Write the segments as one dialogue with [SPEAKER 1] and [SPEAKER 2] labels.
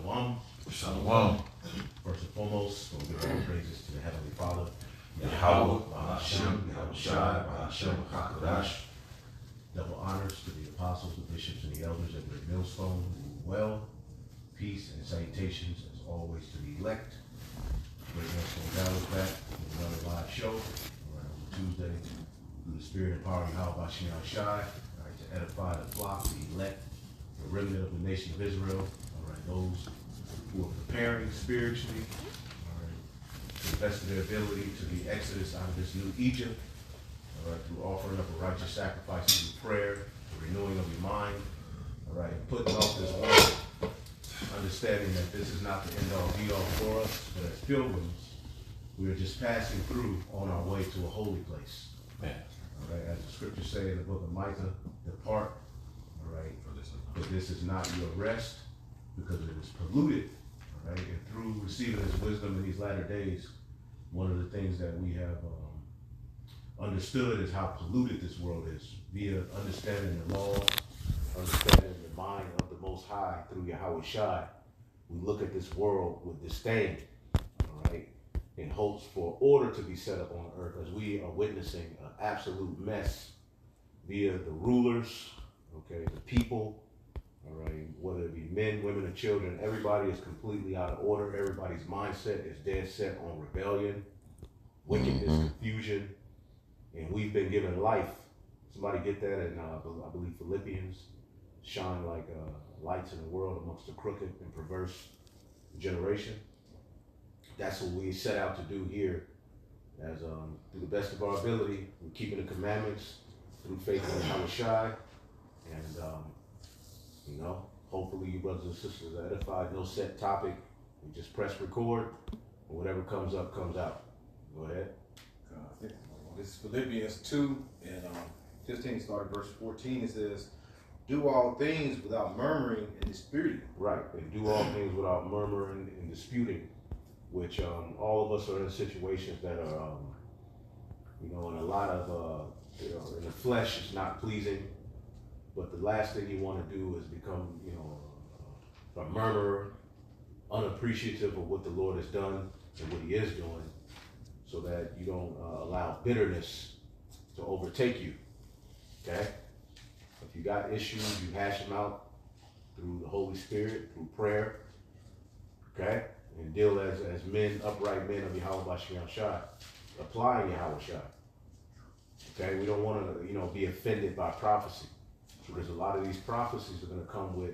[SPEAKER 1] Shalom.
[SPEAKER 2] Shalom.
[SPEAKER 1] First and foremost, we'll give all praises to the Heavenly Father,
[SPEAKER 2] Yahweh, Hashem, Yahushai, Hashem, HaKadosh.
[SPEAKER 1] Double honors to the apostles, the bishops, and the elders of the millstone who rule well. Peace and salutations, as always, to the elect. Great Millstone Gallows back with another live show around Tuesday through the spirit and power of Yahweh Bashem Yahushai, to edify the flock, the elect, the remnant of the nation of Israel. Those who are preparing spiritually, to the best of their ability to the exodus out of this new Egypt, through offering up a righteous sacrifice through prayer, the renewing of your mind, putting off this world, understanding that this is not the end all be all for us, but as pilgrims, we are just passing through on our way to a holy place. As the scriptures say in the book of Micah, depart, but this is not your rest, because it is polluted, and through receiving his wisdom in these latter days, one of the things that we have understood is how polluted this world is via understanding the law, understanding the mind of the Most High through Yahweh Shai. We look at this world with disdain, in hopes for order to be set up on earth, as we are witnessing an absolute mess via the rulers, the people, whether it be men, women, or children. Everybody is completely out of order. Everybody's mindset is dead set on rebellion, wickedness, confusion, and we've been given life. Somebody get that in, I believe, Philippians. Shine like lights in the world amongst the crooked and perverse generation. That's what we set out to do here, as through the best of our ability, we're keeping the commandments through faith in Yahweh Shai, and hopefully you brothers and sisters are edified. No set topic. We just press record, and whatever comes up, comes out. Go ahead.
[SPEAKER 3] This is Philippians 2 and 15, starting verse 14. It says, do all things without murmuring and disputing.
[SPEAKER 1] Right, and do all things without murmuring and disputing, which all of us are in situations that are, in a lot of, in the flesh, it's not pleasing. But the last thing you want to do is become, a murmurer, unappreciative of what the Lord has done and what he is doing, so that you don't allow bitterness to overtake you, okay? If you got issues, you hash them out through the Holy Spirit, through prayer, okay? And deal as men, upright men of Yahweh Bashem Shai, applying Yahweh Shai, okay? We don't want to, be offended by prophecy. Because a lot of these prophecies are going to come with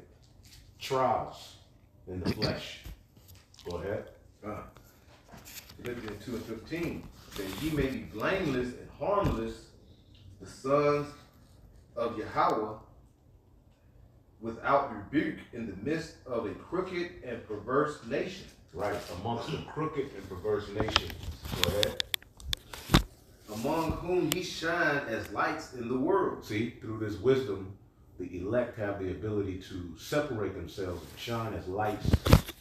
[SPEAKER 1] trials in the flesh. Go ahead.
[SPEAKER 3] Philippians 2 and 15. That ye may be blameless and harmless, the sons of Yahweh, without rebuke, in the midst of a crooked and perverse nation.
[SPEAKER 1] Right, amongst a crooked and perverse nation. Go ahead.
[SPEAKER 3] Among whom ye shine as lights in the world.
[SPEAKER 1] See, through this wisdom, the elect have the ability to separate themselves and shine as lights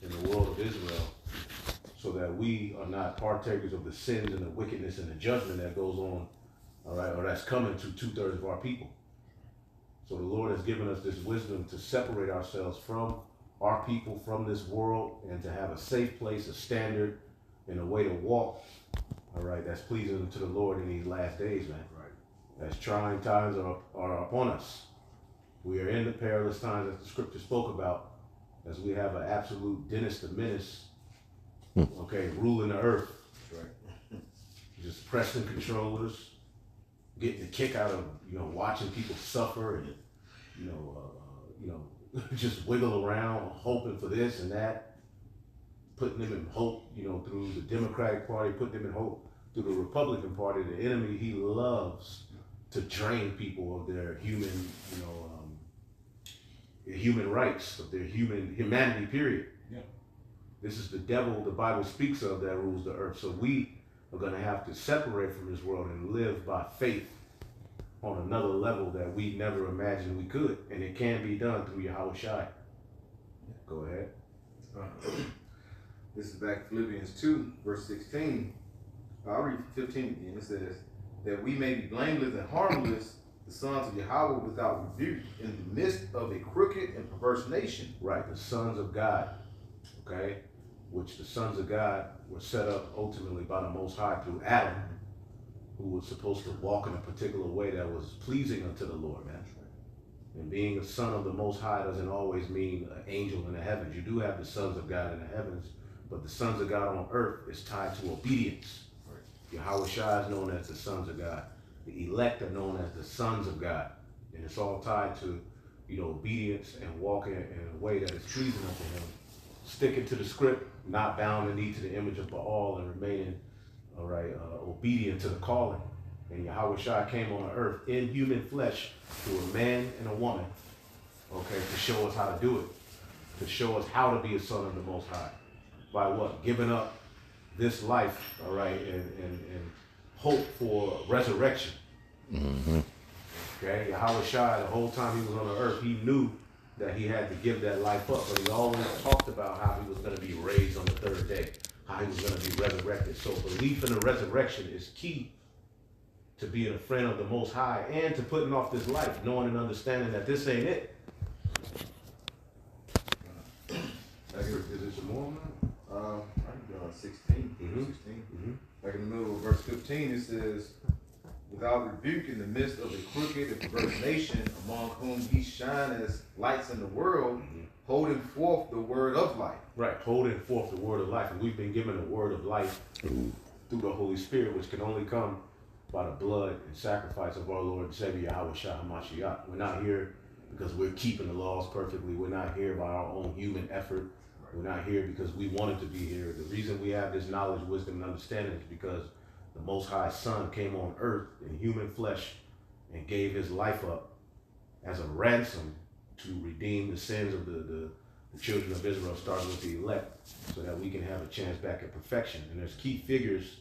[SPEAKER 1] in the world of Israel, so that we are not partakers of the sins and the wickedness and the judgment that goes on, or that's coming to 2/3 of our people. So the Lord has given us this wisdom to separate ourselves from our people, from this world, and to have a safe place, a standard, and a way to walk, that's pleasing to the Lord in these last days, man. As trying times are upon us. We are in the perilous times that the scripture spoke about, as we have an absolute Dennis the Menace, ruling the earth.
[SPEAKER 3] That's right.
[SPEAKER 1] Just pressing controllers, getting a kick out of, watching people suffer and, just wiggle around, hoping for this and that, putting them in hope, through the Democratic Party, putting them in hope through the Republican Party. The enemy, he loves to drain people of their human, human rights, of their humanity, period.
[SPEAKER 3] Yeah.
[SPEAKER 1] This is the devil the Bible speaks of that rules the earth. So we are going to have to separate from this world and live by faith on another level that we never imagined we could. And it can be done through Yahweh Shai. Go ahead.
[SPEAKER 3] This is back Philippians 2, verse 16. I'll read 15 again. It says, that we may be blameless and harmless, the sons of Yahweh without rebuke, in the midst of a crooked and perverse nation.
[SPEAKER 1] Right, the sons of God. okay, which the sons of God were set up ultimately by the Most High through Adam, who was supposed to walk in a particular way that was pleasing unto the Lord, man. And being a son of the Most High doesn't always mean an angel in the heavens. You do have the sons of God in the heavens, but the sons of God on earth is tied to obedience. Yahweh Shai is known as the sons of God. The elect are known as the sons of God. And it's all tied to, obedience and walking in a way that is pleasing unto him. Sticking to the script, not bowing the knee to the image of Baal, and remaining, obedient to the calling. And Yahweh Shai came on the earth in human flesh through a man and a woman, to show us how to do it. To show us how to be a son of the Most High. By what? Giving up this life, and hope for resurrection.
[SPEAKER 2] Mm-hmm.
[SPEAKER 1] Okay, Yahweh Shai, the whole time he was on the earth, he knew that he had to give that life up, but he always talked about how he was going to be raised on the third day, how he was going to be resurrected. So belief in the resurrection is key to being a friend of the Most High and to putting off this life, knowing and understanding that this ain't it. Is it some more?
[SPEAKER 3] I can go on 16.
[SPEAKER 1] Mhm.
[SPEAKER 3] 16.
[SPEAKER 1] Mm-hmm.
[SPEAKER 3] Like in the middle of verse 15, it says, without rebuke in the midst of a crooked and perverse nation, among whom ye shine as lights in the world, holding forth the word of life.
[SPEAKER 1] Right, holding forth the word of life. And we've been given the word of life through the Holy Spirit, which can only come by the blood and sacrifice of our Lord and Savior, Yahweh Shai HaMashiach. We're not here because we're keeping the laws perfectly. We're not here by our own human effort. We're not here because we wanted to be here. The reason we have this knowledge, wisdom, and understanding is because the Most High Son came on earth in human flesh and gave his life up as a ransom to redeem the sins of the children of Israel, starting with the elect, so that we can have a chance back at perfection. And there's key figures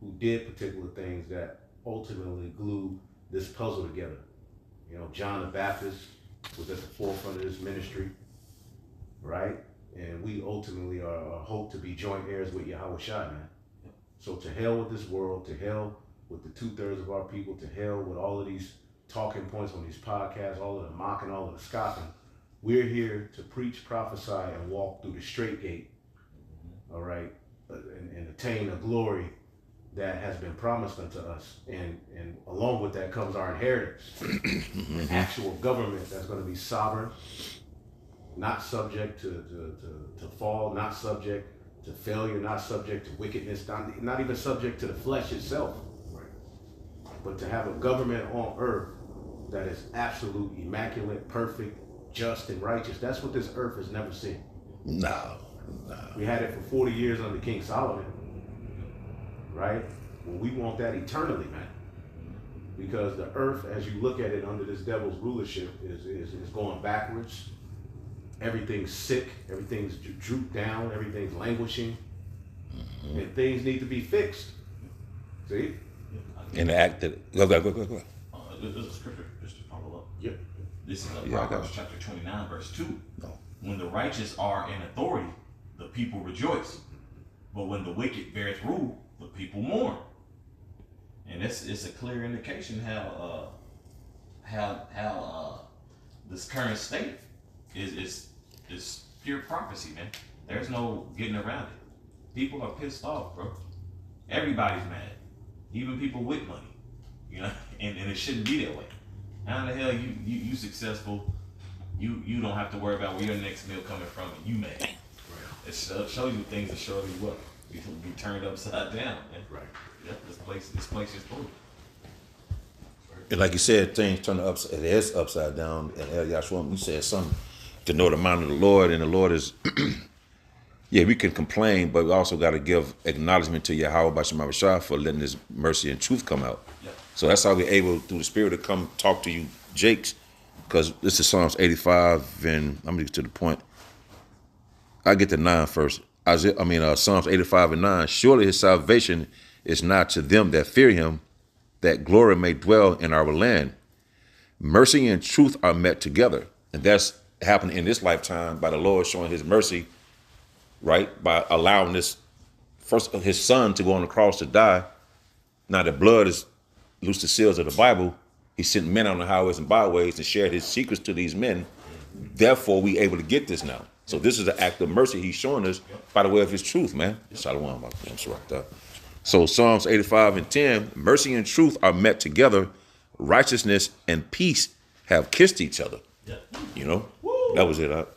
[SPEAKER 1] who did particular things that ultimately glue this puzzle together. John the Baptist was at the forefront of this ministry, right? And we ultimately are hope to be joint heirs with Yahweh Shai, man. So to hell with this world, to hell with the 2/3 of our people, to hell with all of these talking points on these podcasts, all of the mocking, all of the scoffing. We're here to preach, prophesy, and walk through the straight gate, all right, and attain a glory that has been promised unto us. And along with that comes our inheritance, an actual government that's going to be sovereign, not subject to fall, not subject to failure, not subject to wickedness, not even subject to the flesh itself. But to have a government on earth that is absolute, immaculate, perfect, just, and righteous. That's what this earth has never seen.
[SPEAKER 2] No.
[SPEAKER 1] We had it for 40 years under King Solomon, right? Well, we want that eternally, man. Because the earth, as you look at it under this devil's rulership, is going backwards. Everything's sick, everything's drooped down, everything's languishing, and things need to be fixed. See?
[SPEAKER 2] In the act that go.
[SPEAKER 4] There's a scripture just to follow up.
[SPEAKER 1] Yep.
[SPEAKER 4] This is
[SPEAKER 2] Yeah, I got
[SPEAKER 4] Proverbs
[SPEAKER 2] it.
[SPEAKER 4] chapter 29, verse 2.
[SPEAKER 2] No.
[SPEAKER 4] When the righteous are in authority, the people rejoice. But when the wicked beareth rule, the people mourn. And it's a clear indication how this current state is pure prophecy, man. There's no getting around it. People are pissed off, bro. Everybody's mad. Even people with money. And it shouldn't be that way. How the hell you successful? You don't have to worry about where your next meal coming from, and you mad. It shows you things that surely will be turned upside down, man.
[SPEAKER 1] Right.
[SPEAKER 4] Yeah, this place is full.
[SPEAKER 2] And like you said, things turn upside. It is upside down. And El Yahshua, you said something to know the mind of the Lord, and the Lord is. Yeah, we can complain, but we also got to give acknowledgement to Yahweh B'Shem Shah for letting His mercy and truth come out.
[SPEAKER 4] Yeah.
[SPEAKER 2] So that's how we're able, through the Spirit, to come talk to you, Jakes, because this is Psalms 85, and I'm going to get to the point. I get to 9 first. Psalms 85 and 9. Surely His salvation is not to them that fear Him, that glory may dwell in our land. Mercy and truth are met together, and that's happened in this lifetime by the Lord showing His mercy, right, by allowing this first His Son to go on the cross to die. Now the blood is loose the seals of the Bible. He sent men on the highways and byways and shared His secrets to these men. Therefore, we able to get this now. So this is an act of mercy he's showing us by the way of his truth, man. Shalom, I'm sorry. So Psalms 85 and 10, mercy and truth are met together. Righteousness and peace have kissed each other.
[SPEAKER 4] Yeah.
[SPEAKER 2] You know, that was it.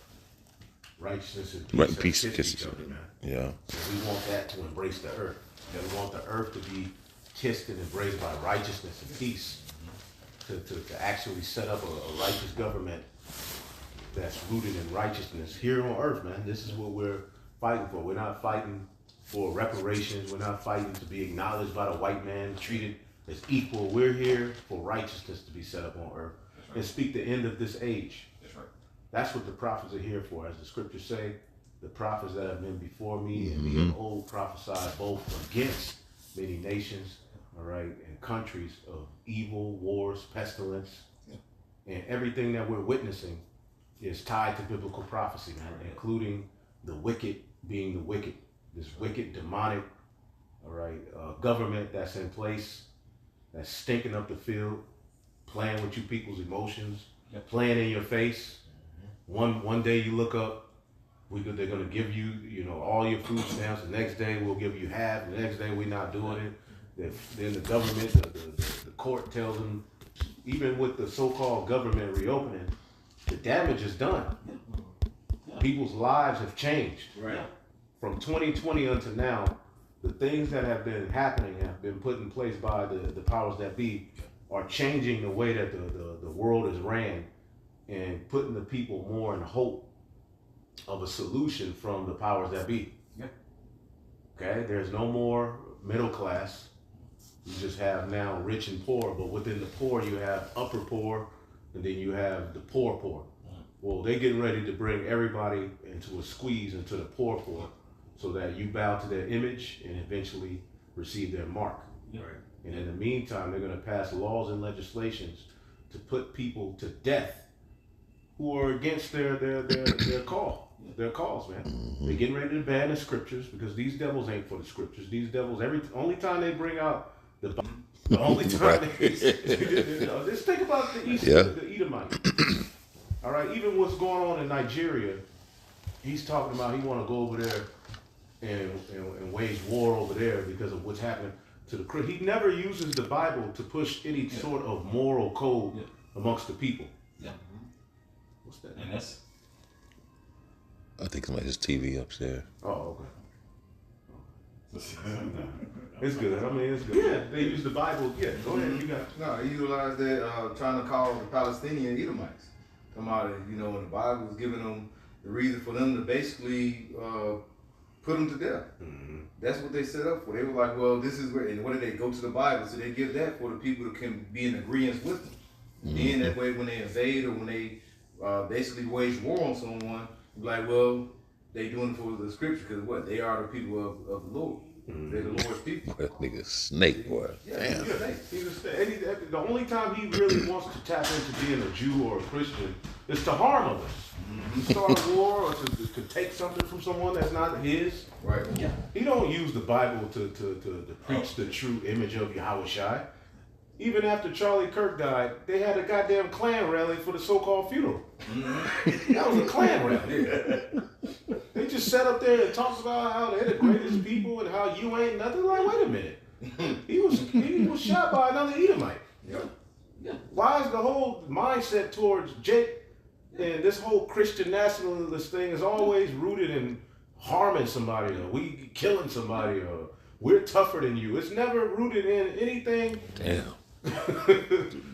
[SPEAKER 1] Righteousness and peace,
[SPEAKER 2] Right,
[SPEAKER 1] have
[SPEAKER 2] peace
[SPEAKER 1] kissed
[SPEAKER 2] kisses
[SPEAKER 1] each other, man.
[SPEAKER 2] Yeah.
[SPEAKER 1] And we want that to embrace the earth. We want the earth to be kissed and embraced by righteousness and peace. To actually set up a righteous government that's rooted in righteousness here on earth, man. This is what we're fighting for. We're not fighting for reparations. We're not fighting to be acknowledged by the white man, treated as equal. We're here for righteousness to be set up on earth and speak the end of this age.
[SPEAKER 4] That's right.
[SPEAKER 1] That's what the prophets are here for. As the scriptures say, the prophets that have been before me and me of old prophesied both against many nations, all right, and countries of evil, wars, pestilence, and everything that we're witnessing is tied to biblical prophecy, man, including the wicked being the wicked, this wicked, demonic, all right, government that's in place, that's stinking up the field, playing with you people's emotions, playing in your face. One day you look up, they're gonna give you, you know, all your food stamps. The next day we'll give you half. The next day we're not doing it. Then the government, the court tells them, even with the so-called government reopening, the damage is done. People's lives have changed.
[SPEAKER 3] Right.
[SPEAKER 1] From 2020 until now, the things that have been happening have been put in place by the powers that be are changing the way that the world is ran and putting the people more in hope of a solution from the powers that be.
[SPEAKER 4] Yeah.
[SPEAKER 1] Okay, there's no more middle class. You just have now rich and poor, but within the poor you have upper poor, and then you have the poor poor. Well, they're getting ready to bring everybody into a squeeze into the poor poor, so that you bow to their image and eventually receive their mark.
[SPEAKER 4] Yeah.
[SPEAKER 3] Right.
[SPEAKER 1] And in the meantime, they're going to pass laws and legislations to put people to death who are against their cause, man. They're getting ready to ban the scriptures because these devils ain't for the scriptures. These devils, only time they bring out the only time they, just think about the East, the Edomite. All right, even what's going on in Nigeria, he's talking about he want to go over there and wage war over there because of what's happening to the Christians. He never uses the Bible to push any sort of moral code amongst the people.
[SPEAKER 4] Yeah.
[SPEAKER 1] What's that?
[SPEAKER 4] And that's
[SPEAKER 2] I think it's like his TV upstairs.
[SPEAKER 1] Oh, okay. It's good. I mean, it's good. Yeah, they use the Bible. Yeah, go ahead. You got it.
[SPEAKER 3] No, he utilized that trying to call the Palestinian Edomites. Come out, you know, and the Bible was giving them the reason for them to basically put them to death.
[SPEAKER 1] Mm-hmm.
[SPEAKER 3] That's what they set up for. They were like, well, this is where, and what did they go to the Bible? So they give that for the people that can be in agreement with them. Then that way, when they invade or when they basically wage war on someone, like, well, they doing it for the scripture because what? They are the people of the Lord. They're the Lord's people.
[SPEAKER 2] That nigga snake, boy.
[SPEAKER 3] Yeah,
[SPEAKER 2] Damn.
[SPEAKER 1] The only time he really wants to tap into being a Jew or a Christian is to harm others. To start a war or to take something from someone that's not his.
[SPEAKER 3] Right.
[SPEAKER 4] yeah.
[SPEAKER 1] He don't use the Bible to preach the true image of Yahweh Shai. Even after Charlie Kirk died, they had a goddamn Klan rally for the so-called funeral. That was a Klan rally. They just sat up there and talked about how they're the greatest people and how you ain't nothing. Like, wait a minute. He was shot by another Edomite.
[SPEAKER 3] Yeah.
[SPEAKER 4] Yeah.
[SPEAKER 1] Why is the whole mindset towards Jake and this whole Christian nationalist thing is always rooted in harming somebody or we killing somebody or we're tougher than you? It's never rooted in anything
[SPEAKER 2] Damn.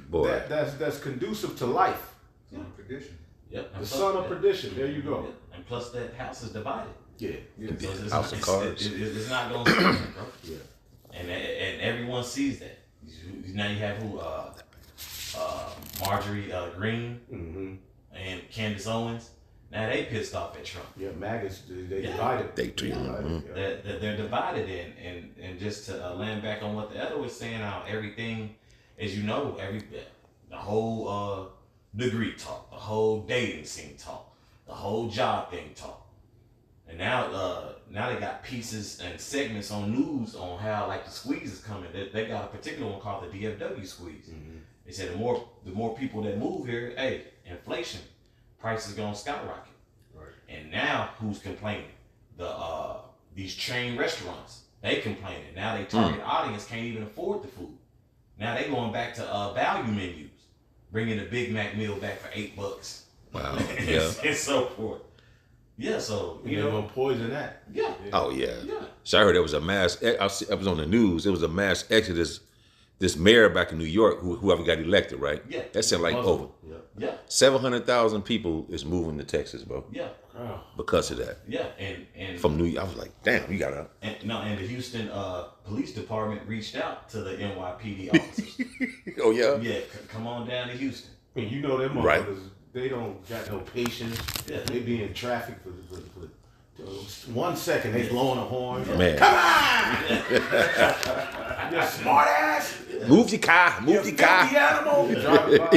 [SPEAKER 2] Boy.
[SPEAKER 1] that's conducive to life.
[SPEAKER 3] Son of perdition.
[SPEAKER 4] Yep.
[SPEAKER 1] The son of perdition. There you go.
[SPEAKER 4] Yeah. And plus that house is divided.
[SPEAKER 1] Yeah.
[SPEAKER 3] Yeah.
[SPEAKER 4] So it's
[SPEAKER 2] House of cards.
[SPEAKER 4] It's not going to stand, bro.
[SPEAKER 1] Yeah.
[SPEAKER 4] And everyone sees that. Now you have who? Marjorie Green
[SPEAKER 1] Mm-hmm.
[SPEAKER 4] and Candace Owens. Now they pissed off at Trump.
[SPEAKER 1] Yeah. Maggots. They
[SPEAKER 4] Yeah.
[SPEAKER 1] divided.
[SPEAKER 2] They too.
[SPEAKER 1] Divided, yeah.
[SPEAKER 4] They're divided and just to land back on what the other was saying, how everything, as you know, the whole degree talk, the whole dating scene talk, the whole job thing talk, and now they got pieces and segments on news on how like the squeeze is coming. They got a particular one called the DFW squeeze.
[SPEAKER 1] Mm-hmm.
[SPEAKER 4] They said the more people that move here, hey, inflation, prices gonna skyrocket.
[SPEAKER 3] Right.
[SPEAKER 4] And now who's complaining? These chain restaurants, they complaining. Now they target audience can't even afford the food. Now they going back to value menus, bringing the Big Mac meal back for $8.
[SPEAKER 2] Wow.
[SPEAKER 4] and,
[SPEAKER 2] Yeah.
[SPEAKER 4] and so forth. Yeah, so
[SPEAKER 3] You know, gonna poison that.
[SPEAKER 4] yeah.
[SPEAKER 2] Oh yeah.
[SPEAKER 4] Yeah.
[SPEAKER 2] So I heard there was a mass. I was on the news. It was a mass exodus. This mayor back in New York, whoever got elected, right?
[SPEAKER 4] Yeah.
[SPEAKER 2] That said like
[SPEAKER 3] Muslim.
[SPEAKER 2] over
[SPEAKER 4] Yeah.
[SPEAKER 2] 700,000 people is moving to Texas, bro,
[SPEAKER 4] Yeah.
[SPEAKER 3] Oh.
[SPEAKER 2] because of that.
[SPEAKER 4] Yeah. And
[SPEAKER 2] From New York, I was like, damn, you got to.
[SPEAKER 4] and the Houston police department reached out to the NYPD officers.
[SPEAKER 2] Oh yeah.
[SPEAKER 4] Yeah, come on down to Houston.
[SPEAKER 3] And you know them
[SPEAKER 2] Right.
[SPEAKER 3] motherfuckers, they don't got no patience.
[SPEAKER 4] Yeah.
[SPEAKER 3] They be in traffic for 1 second, they blowing a horn.
[SPEAKER 2] Man.
[SPEAKER 3] Come on! You smart ass!
[SPEAKER 2] Move your car. Move your
[SPEAKER 3] filthy
[SPEAKER 2] car.
[SPEAKER 3] animal! You driving by,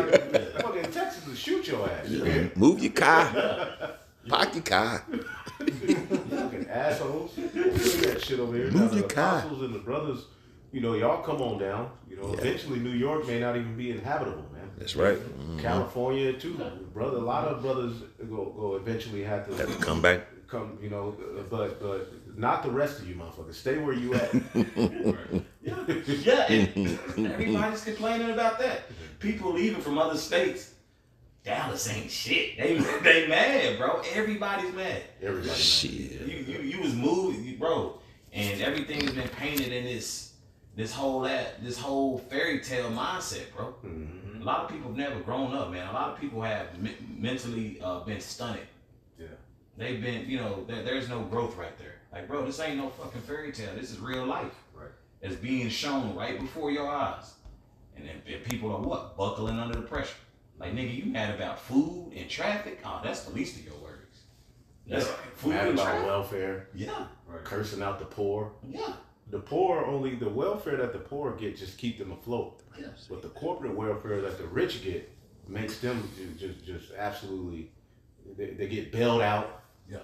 [SPEAKER 3] fucking Texas will shoot your ass.
[SPEAKER 2] Move your car. Park your car.
[SPEAKER 3] Fucking assholes. Don't do that shit over here.
[SPEAKER 2] Move
[SPEAKER 3] Now,
[SPEAKER 2] your
[SPEAKER 3] the
[SPEAKER 2] car.
[SPEAKER 3] apostles and the brothers, you know, y'all come on down. You know, eventually New York may not even be inhabitable, man.
[SPEAKER 2] That's right. Mhm.
[SPEAKER 3] California too, brother. A lot of brothers go eventually have
[SPEAKER 2] Have
[SPEAKER 3] to
[SPEAKER 2] to come back.
[SPEAKER 3] come, you know, but not the rest of you, motherfuckers. Stay where you at.
[SPEAKER 4] Yeah, and everybody's complaining about that. People leaving from other states. Dallas ain't shit. They mad, bro. Everybody's mad.
[SPEAKER 3] Everybody.
[SPEAKER 2] Shit.
[SPEAKER 4] You was moved, bro, and everything's been painted in this whole fairy tale mindset, bro.
[SPEAKER 3] Mm-hmm.
[SPEAKER 4] A lot of people have never grown up, man. A lot of people have mentally been stunted.
[SPEAKER 3] Yeah.
[SPEAKER 4] They've been, you know, there's no growth right there. Like, bro, this ain't no fucking fairy tale. This is real life.
[SPEAKER 3] Right.
[SPEAKER 4] It's being shown right before your eyes. And then people are what? Buckling under the pressure. Like, nigga, you mad about food and traffic? Oh, that's the least of your worries. That's food
[SPEAKER 3] Mad
[SPEAKER 4] and
[SPEAKER 3] about
[SPEAKER 4] traffic.
[SPEAKER 3] welfare,
[SPEAKER 4] Yeah,
[SPEAKER 3] cursing out the poor.
[SPEAKER 4] yeah,
[SPEAKER 3] The poor only the welfare that the poor get just keep them afloat.
[SPEAKER 4] yes.
[SPEAKER 3] But the corporate welfare that the rich get makes them just absolutely they get bailed out.
[SPEAKER 4] Yeah.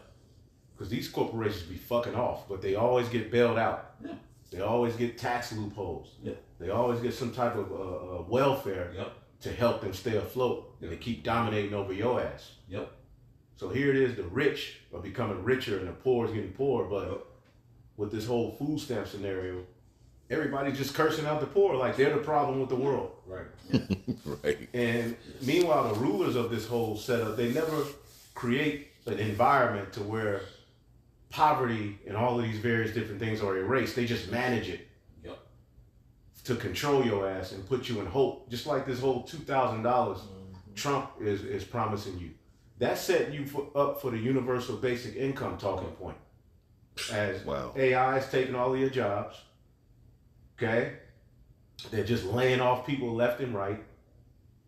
[SPEAKER 3] Because these corporations be fucking off, but they always get bailed out.
[SPEAKER 4] Yeah.
[SPEAKER 3] They always get tax loopholes.
[SPEAKER 4] Yeah.
[SPEAKER 3] They always get some type of welfare
[SPEAKER 4] Yep.
[SPEAKER 3] to help them stay afloat. And they keep dominating over your ass.
[SPEAKER 4] Yep.
[SPEAKER 3] So here it is, the rich are becoming richer and the poor is getting poor. But with this whole food stamp scenario, everybody's just cursing out the poor like they're the problem with the world.
[SPEAKER 4] Right.
[SPEAKER 2] Right.
[SPEAKER 3] And meanwhile, the rulers of this whole setup, they never create an environment to where poverty and all of these various different things are erased. They just manage it
[SPEAKER 4] Yep.
[SPEAKER 3] to control your ass and put you in hope. Just like this whole $2,000 Trump is promising you. That's setting you up for the universal basic income talking point. As
[SPEAKER 2] Wow.
[SPEAKER 3] AI is taking all of your jobs, okay? They're just laying off people left and right.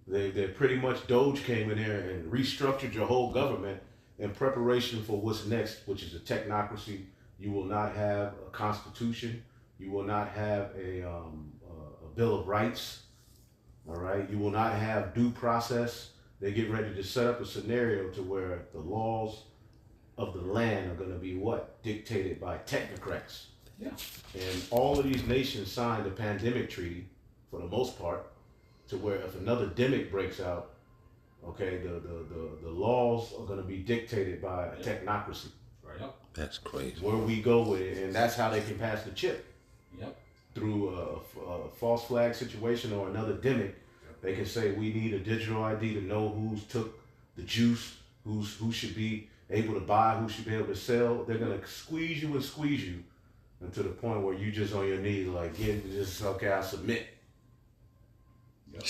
[SPEAKER 3] They're pretty much Doge came in there and restructured your whole government in preparation for what's next, which is a technocracy. You will not have a constitution. You will not have a Bill of Rights. All right. You will not have due process. They get ready to set up a scenario to where the laws of the land are going to be what? Dictated by technocrats.
[SPEAKER 4] Yeah.
[SPEAKER 3] And all of these nations signed a pandemic treaty, for the most part, to where if another demic breaks out, okay, the laws are going to be dictated by a technocracy.
[SPEAKER 4] Right. Yep.
[SPEAKER 2] That's crazy.
[SPEAKER 3] Where we go with it, and that's how they can pass the chip.
[SPEAKER 4] Yep.
[SPEAKER 3] Through a false flag situation or another demic, they can say we need a digital ID to know who's took the juice, who should be able to buy, who should be able to sell. They're gonna squeeze you until the point where you just on your knees like, just okay, I submit.
[SPEAKER 4] Yep.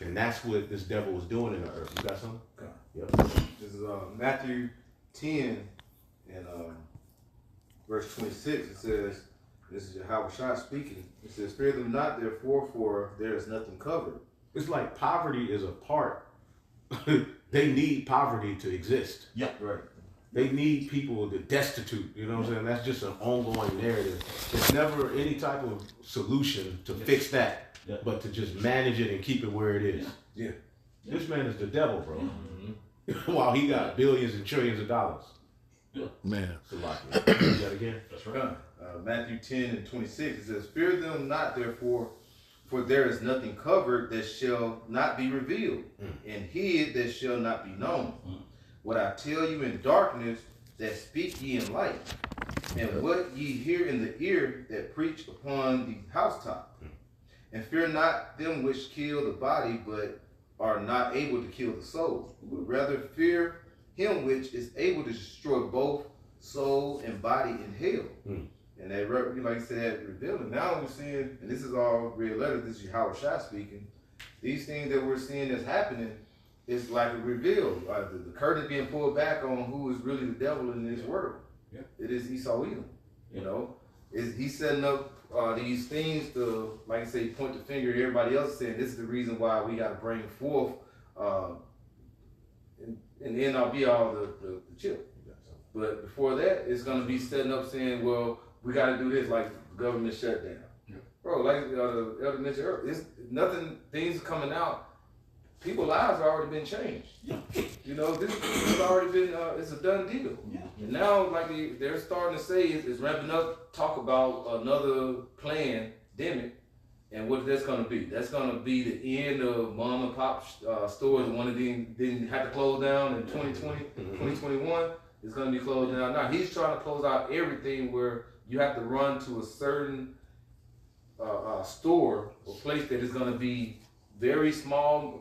[SPEAKER 3] And that's what this devil was doing in the earth. You got something?
[SPEAKER 5] Okay.
[SPEAKER 3] Yep.
[SPEAKER 5] This is Matthew 10 and verse 26. It says, this is Yahweh Shai speaking. It says, fear them not, therefore, for there is nothing covered.
[SPEAKER 3] It's like poverty is a part. They need poverty to exist.
[SPEAKER 4] Yeah.
[SPEAKER 5] Right.
[SPEAKER 3] They need people to destitute. You know what I'm saying? That's just an ongoing narrative. It's never any type of solution to fix that,
[SPEAKER 4] Yeah.
[SPEAKER 3] but to just manage it and keep it where it is.
[SPEAKER 5] Yeah.
[SPEAKER 3] This man is the devil, bro. While he got billions and trillions of dollars.
[SPEAKER 2] Man.
[SPEAKER 3] So like, do that again.
[SPEAKER 4] That's right.
[SPEAKER 5] Matthew 10 and 26. It says, fear them not, therefore, for there is nothing covered that shall not be revealed, and hid that shall not be known. What I tell you in darkness,
[SPEAKER 3] that speak ye in light, and what ye hear in the ear that preach upon the housetop. And fear not them which kill the body, but are not able to kill the soul, but rather fear him which is able to destroy both soul and body in hell. And that, like I said, revealing. Now we're seeing, and this is all real letters, this is Howard Shah speaking, these things that we're seeing that's happening is like a reveal. The curtain being pulled back on who is really the devil in this world.
[SPEAKER 1] Yeah.
[SPEAKER 3] It is Esau Edom. You know, he's setting up these things to, like I say, point the finger at everybody else, saying this is the reason why we got to bring forth and the end all be all the chip. But before that, it's going to be setting up saying, well, we got to do this like the government shutdown.
[SPEAKER 1] Yeah.
[SPEAKER 3] Bro, like the elder mentioned earlier, it's nothing, things coming out. People's lives have already been changed.
[SPEAKER 4] Yeah.
[SPEAKER 3] You know, this has already been, it's a done deal.
[SPEAKER 4] Yeah.
[SPEAKER 3] And now, like they're starting to say, it's ramping up, talk about another pandemic and what that's going to be. That's going to be the end of mom and pop stores. One of them didn't have to close down in 2020, 2021. It's going to be closed down. Now, he's trying to close out everything where you have to run to a certain store or place that is going to be very small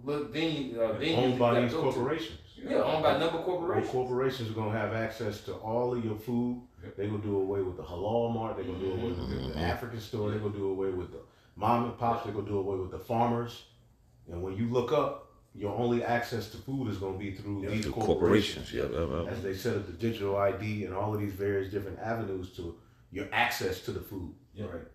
[SPEAKER 3] little venue.
[SPEAKER 1] Owned by these corporations.
[SPEAKER 3] Yeah, owned by number
[SPEAKER 1] Those
[SPEAKER 3] corporations.
[SPEAKER 1] corporations are gonna have access to all of your food. They're gonna do away with the halal mart. They're gonna do away with the African store. They're gonna do away with the mom and pops. They're gonna do away with the farmers. And when you look up, your only access to food is gonna be through these
[SPEAKER 2] The
[SPEAKER 1] corporations.
[SPEAKER 2] corporations, yeah.
[SPEAKER 1] As they set up the digital ID and all of these various different avenues to your access to the food.
[SPEAKER 4] Yeah.
[SPEAKER 3] Right.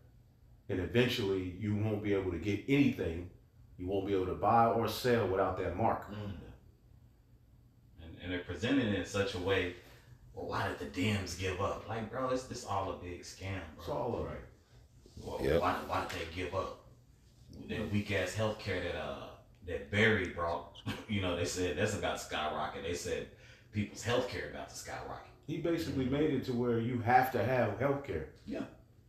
[SPEAKER 1] And eventually, you won't be able to get anything. You won't be able to buy or sell without that mark.
[SPEAKER 4] And they're presenting it in such a way, well, why did the Dems give up? Like, bro, it's all a big scam, bro.
[SPEAKER 1] It's all right.
[SPEAKER 4] Well,
[SPEAKER 2] Yep.
[SPEAKER 4] why did they give up? That weak ass healthcare that Barry brought, you know, they said that's about to skyrocket. They said people's healthcare about to skyrocket.
[SPEAKER 1] He basically made it to where you have to have health care.
[SPEAKER 4] Yeah.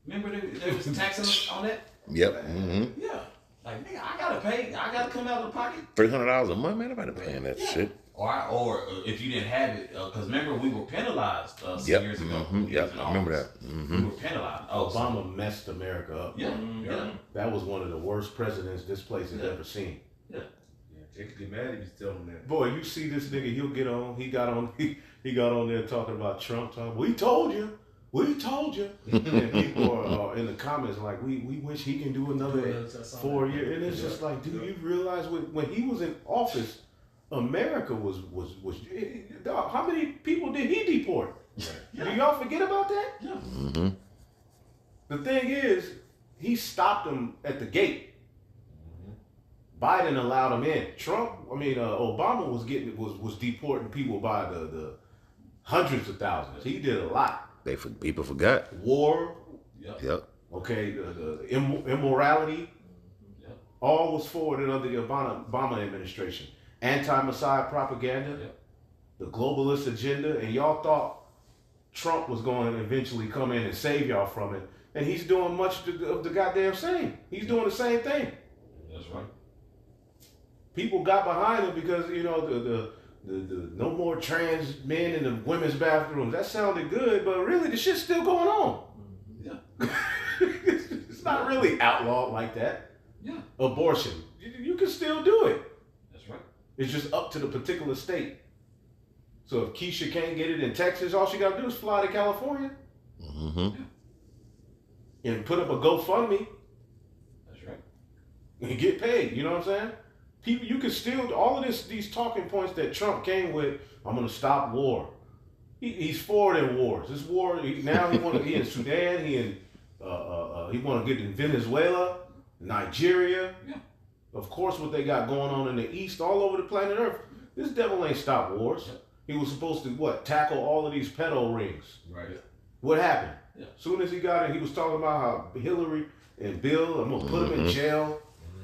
[SPEAKER 4] Remember they was taxing us on that?
[SPEAKER 2] Yep. Mm-hmm.
[SPEAKER 4] Yeah. Like, nigga, I gotta pay. I gotta come out of the pocket.
[SPEAKER 2] $300 a month, man. Nobody paying that shit.
[SPEAKER 4] Or if you didn't have it, because remember we were penalized some
[SPEAKER 2] Yep.
[SPEAKER 4] years ago.
[SPEAKER 2] Mm-hmm. Yep. I remember that.
[SPEAKER 4] We
[SPEAKER 2] Mm-hmm.
[SPEAKER 4] were penalized. Oh, so-
[SPEAKER 1] Obama messed America up.
[SPEAKER 4] yeah, yeah.
[SPEAKER 1] That was one of the worst presidents this place has
[SPEAKER 4] Yeah.
[SPEAKER 1] ever seen.
[SPEAKER 3] Yeah, Jake could get mad if he's telling him that.
[SPEAKER 1] Boy, you see this nigga, he'll get on. He got on. He got on there talking about Trump. Talking, we told you. We told you. And people are in the comments like, we wish he can do another 4 years. And it's just like, do you realize when he was in office, America was dog, how many people did he deport?
[SPEAKER 4] Yeah.
[SPEAKER 1] Do y'all forget about that?
[SPEAKER 4] Yeah.
[SPEAKER 2] Mm-hmm.
[SPEAKER 1] The thing is, he stopped them at the gate. Biden allowed him in. Obama was deporting people by the hundreds of thousands. He did a lot.
[SPEAKER 2] People forgot.
[SPEAKER 1] War,
[SPEAKER 2] Yep.
[SPEAKER 1] okay, the immorality,
[SPEAKER 4] Yep.
[SPEAKER 1] all was forwarded under the Obama administration. Anti-Messiah propaganda,
[SPEAKER 4] Yep.
[SPEAKER 1] the globalist agenda, and y'all thought Trump was going to eventually come in and save y'all from it. And he's doing much of the goddamn same. He's doing the same thing.
[SPEAKER 4] That's right.
[SPEAKER 1] People got behind him because, you know, the no more trans men in the women's bathrooms. That sounded good, but really the shit's still going on.
[SPEAKER 4] Yeah.
[SPEAKER 1] It's not really outlawed like that.
[SPEAKER 4] Yeah.
[SPEAKER 1] Abortion, you can still do it.
[SPEAKER 4] That's right.
[SPEAKER 1] It's just up to the particular state. So if Keisha can't get it in Texas, all she got to do is fly to California
[SPEAKER 2] Mm-hmm.
[SPEAKER 1] and put up a GoFundMe
[SPEAKER 4] That's right.
[SPEAKER 1] and get paid. You know what I'm saying? People, you can still all of these talking points that Trump came with. I'm gonna stop war. He's forwarding wars. This war now he in Sudan. He want to get in Venezuela, Nigeria.
[SPEAKER 4] Yeah.
[SPEAKER 1] Of course, what they got going on in the East, all over the planet Earth. This devil ain't stopped wars.
[SPEAKER 4] Yeah.
[SPEAKER 1] He was supposed to tackle all of these pedo rings.
[SPEAKER 3] Right.
[SPEAKER 1] What happened?
[SPEAKER 4] Yeah.
[SPEAKER 1] Soon as he got in, he was talking about how Hillary and Bill, I'm gonna put them in jail.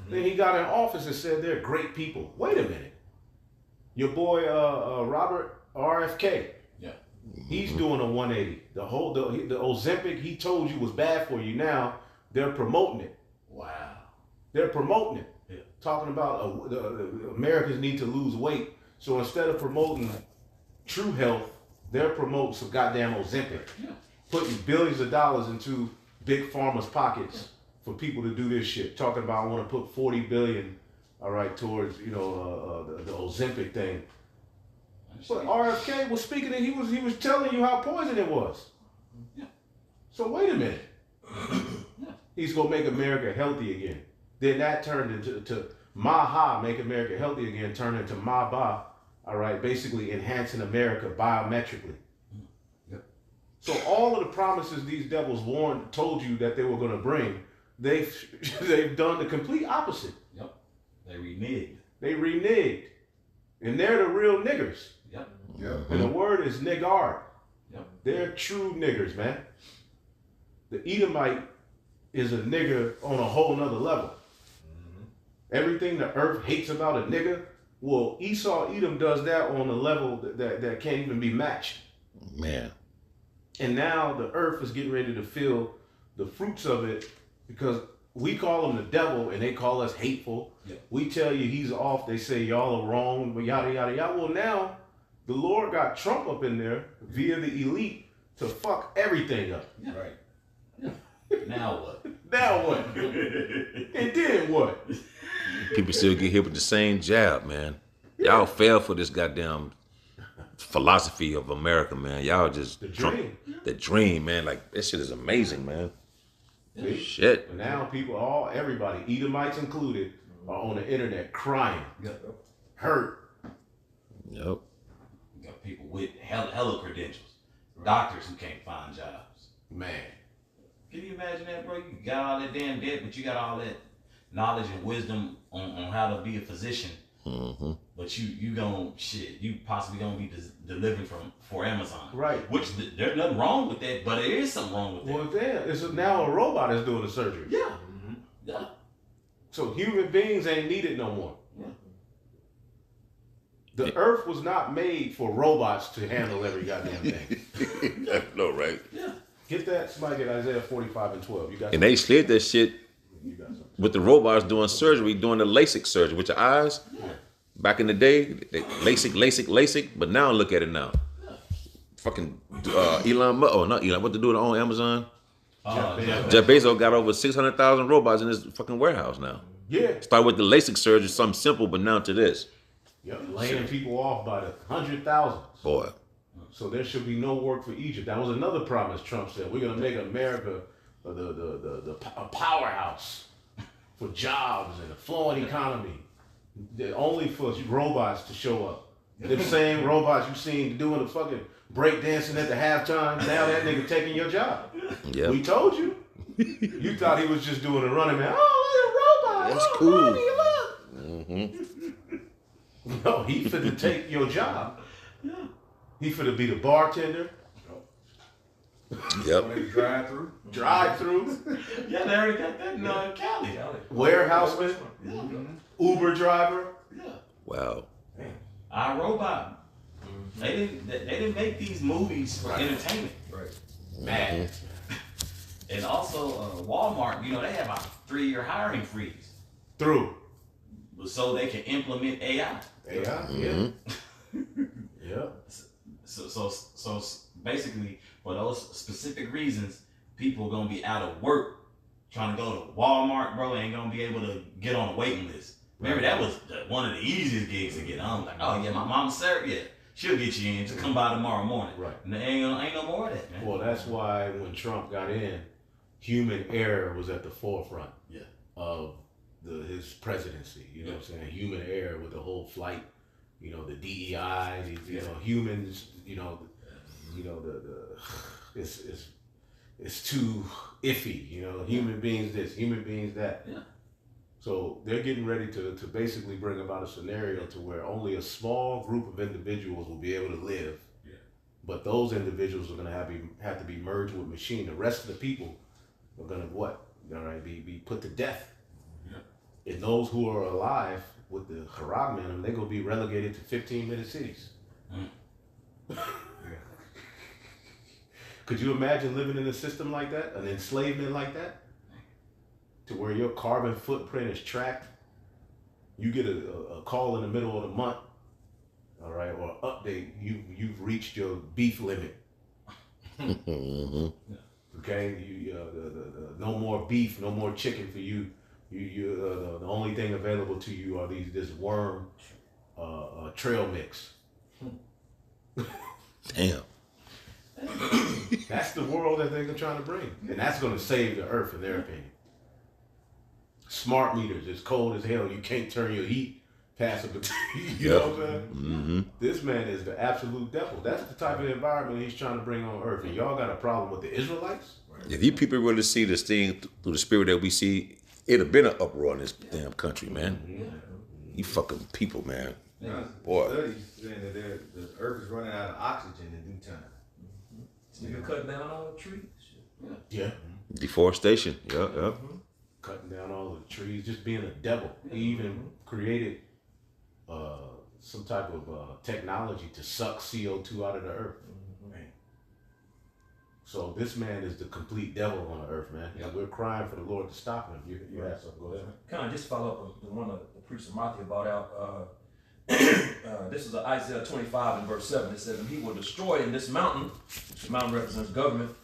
[SPEAKER 1] Then he got in office and said they're great people. Wait a minute. Your boy Robert RFK.
[SPEAKER 4] Yeah.
[SPEAKER 1] He's doing a 180. The Ozempic he told you was bad for you. Now they're promoting it.
[SPEAKER 4] Wow.
[SPEAKER 1] They're promoting it.
[SPEAKER 4] Yeah.
[SPEAKER 1] Talking about the Americans need to lose weight. So instead of promoting true health They're promoting some goddamn Ozempic,
[SPEAKER 4] Yeah.
[SPEAKER 1] putting billions of dollars into big pharma's pockets for people to do this shit. Talking about I want to put 40 billion, all right, towards the Ozempic thing. But RFK was speaking, and he was telling you how poison it was.
[SPEAKER 4] Yeah.
[SPEAKER 1] So wait a minute. He's gonna make America healthy again. Then that turned into Maha, make America healthy again, turned into Maba, all right, basically enhancing America biometrically.
[SPEAKER 4] Yep.
[SPEAKER 1] So all of the promises these devils told you that they were gonna bring, they've done the complete opposite.
[SPEAKER 4] Yep. They reneged.
[SPEAKER 1] They reneged. And they're the real niggers.
[SPEAKER 4] Yep.
[SPEAKER 5] Yeah.
[SPEAKER 1] And the word is niggard.
[SPEAKER 4] Yep.
[SPEAKER 1] They're true niggers, man. The Edomite is a nigger on a whole nother level. Everything the earth hates about a nigger, well, Esau Edom does that on a level that can't even be matched.
[SPEAKER 2] Man.
[SPEAKER 1] And now the earth is getting ready to feel the fruits of it because we call him the devil and they call us hateful.
[SPEAKER 4] Yeah.
[SPEAKER 1] We tell you he's off, they say y'all are wrong, but yada, yada, yada. Well, now the Lord got Trump up in there via the elite to fuck everything up.
[SPEAKER 4] Yeah.
[SPEAKER 5] Right.
[SPEAKER 4] Now what?
[SPEAKER 1] Now what? And then what?
[SPEAKER 2] People still get hit with the same jab, man. Y'all fell for this goddamn philosophy of America, man. Y'all just
[SPEAKER 1] The dream.
[SPEAKER 2] The dream, man. Like that shit is amazing, man.
[SPEAKER 1] See?
[SPEAKER 2] Shit.
[SPEAKER 1] And now people, everybody, Edomites included, are on the internet crying,
[SPEAKER 4] Yep.
[SPEAKER 1] hurt.
[SPEAKER 2] Yep.
[SPEAKER 4] You got people with hella credentials. Doctors who can't find jobs.
[SPEAKER 1] Man.
[SPEAKER 4] Can you imagine that, bro? You got all that damn debt, but you got all that knowledge and wisdom on how to be a physician.
[SPEAKER 2] Mm-hmm.
[SPEAKER 4] But you possibly gonna be delivering for Amazon.
[SPEAKER 1] Right.
[SPEAKER 4] Which there's nothing wrong with that, but there is something wrong with that.
[SPEAKER 1] Well, now a robot is doing the surgery.
[SPEAKER 4] Yeah. Yeah.
[SPEAKER 1] So human beings ain't needed no more.
[SPEAKER 4] Yeah.
[SPEAKER 1] The earth was not made for robots to handle every goddamn thing.
[SPEAKER 2] No, right.
[SPEAKER 4] Yeah.
[SPEAKER 1] Get that, somebody get Isaiah 45 and 12. You got
[SPEAKER 2] And they slid that shit
[SPEAKER 1] You got something.
[SPEAKER 2] with the robots doing surgery, doing the LASIK surgery with your eyes.
[SPEAKER 4] Yeah.
[SPEAKER 2] Back in the day, they LASIK, but now look at it now. Fucking Elon Musk, not Elon, what to do on Amazon? Jeff Bezos got over 600,000 robots in his fucking warehouse now.
[SPEAKER 1] Yeah.
[SPEAKER 2] Started with the LASIK surgery, something simple, but now to this.
[SPEAKER 1] Yep. Laying people off by the 100,000s.
[SPEAKER 2] Boy.
[SPEAKER 1] So there should be no work for Egypt. That was another promise Trump said. We're gonna make America a powerhouse for jobs and a flowing economy. Only for robots to show up. Them same robots you seen doing the fucking breakdancing at the halftime. Now that nigga taking your job.
[SPEAKER 2] Yeah.
[SPEAKER 1] We told you. You thought he was just doing a running man. Oh, look at a robot.
[SPEAKER 2] That's
[SPEAKER 1] Oh,
[SPEAKER 2] cool.
[SPEAKER 1] mommy, look. No, he finna take your job. He finna be the bartender,
[SPEAKER 2] Yep.
[SPEAKER 5] Drive through.
[SPEAKER 1] drive through,
[SPEAKER 4] Yeah, they already got that in Cali.
[SPEAKER 1] warehouseman, Uber driver.
[SPEAKER 4] Yeah.
[SPEAKER 2] Wow.
[SPEAKER 4] iRobot. They didn't make these movies for entertainment.
[SPEAKER 5] Right.
[SPEAKER 1] Man.
[SPEAKER 4] And also Walmart, they have a 3-year hiring freeze.
[SPEAKER 1] Through.
[SPEAKER 4] So they can implement AI.
[SPEAKER 1] Yeah. Yeah.
[SPEAKER 4] So basically, for those specific reasons, people are gonna be out of work trying to go to Walmart, bro. Ain't gonna be able to get on a waiting list. Remember, that was one of the easiest gigs to get on. Like, oh yeah, my mom Sarah, yeah, she'll get you in to come by tomorrow morning.
[SPEAKER 1] Right.
[SPEAKER 4] And there ain't no more of that, man.
[SPEAKER 1] Well, that's why when Trump got in, human error was at the forefront of his presidency. You know what I'm saying? Human error with the whole flight. The DEI. Humans. It's too iffy. Human beings this, human beings that.
[SPEAKER 4] Yeah.
[SPEAKER 1] So they're getting ready to basically bring about a scenario to where only a small group of individuals will be able to live.
[SPEAKER 4] Yeah.
[SPEAKER 1] But those individuals are going to have to be merged with machine. The rest of the people are going to what? All right, be put to death. Yeah. And those who are alive with the Harab in them, they're going to be relegated to 15-minute cities. Could you imagine living in a system like that? An enslavement like that? To where your carbon footprint is tracked. You get a call in the middle of the month, all right, or update. You've reached your beef limit.
[SPEAKER 2] Mm-hmm.
[SPEAKER 1] Okay, no more beef, no more chicken for you. The only thing available to you are this worm trail mix.
[SPEAKER 2] Damn.
[SPEAKER 1] That's the world that they're trying to bring, and that's going to save the earth, in their opinion. Smart meters. It's cold as hell. You can't turn your heat past it. You know what I'm saying?
[SPEAKER 2] Mm-hmm.
[SPEAKER 1] This man is the absolute devil. That's the type of environment he's trying to bring on earth. And y'all got a problem with the Israelites?
[SPEAKER 2] If you people really see this thing through the spirit that we see, it'd have been an uproar in this damn country, man. You fucking people, man. Boy.
[SPEAKER 5] Studies saying that the earth is running out of oxygen in due time.
[SPEAKER 6] So you're cutting down all the trees.
[SPEAKER 1] Yeah.
[SPEAKER 2] Deforestation. Yeah.
[SPEAKER 1] Cutting down all the trees, just being a devil. He even created some type of technology to suck CO2 out of the earth. So this man is the complete devil on the earth, man. And we're crying for the Lord to stop him. You have something, go ahead.
[SPEAKER 6] Kind of just follow up on the one the preacher Matthew brought out. This is Isaiah 25 and verse 7. It says, and he will destroy in this mountain, which the mountain represents government,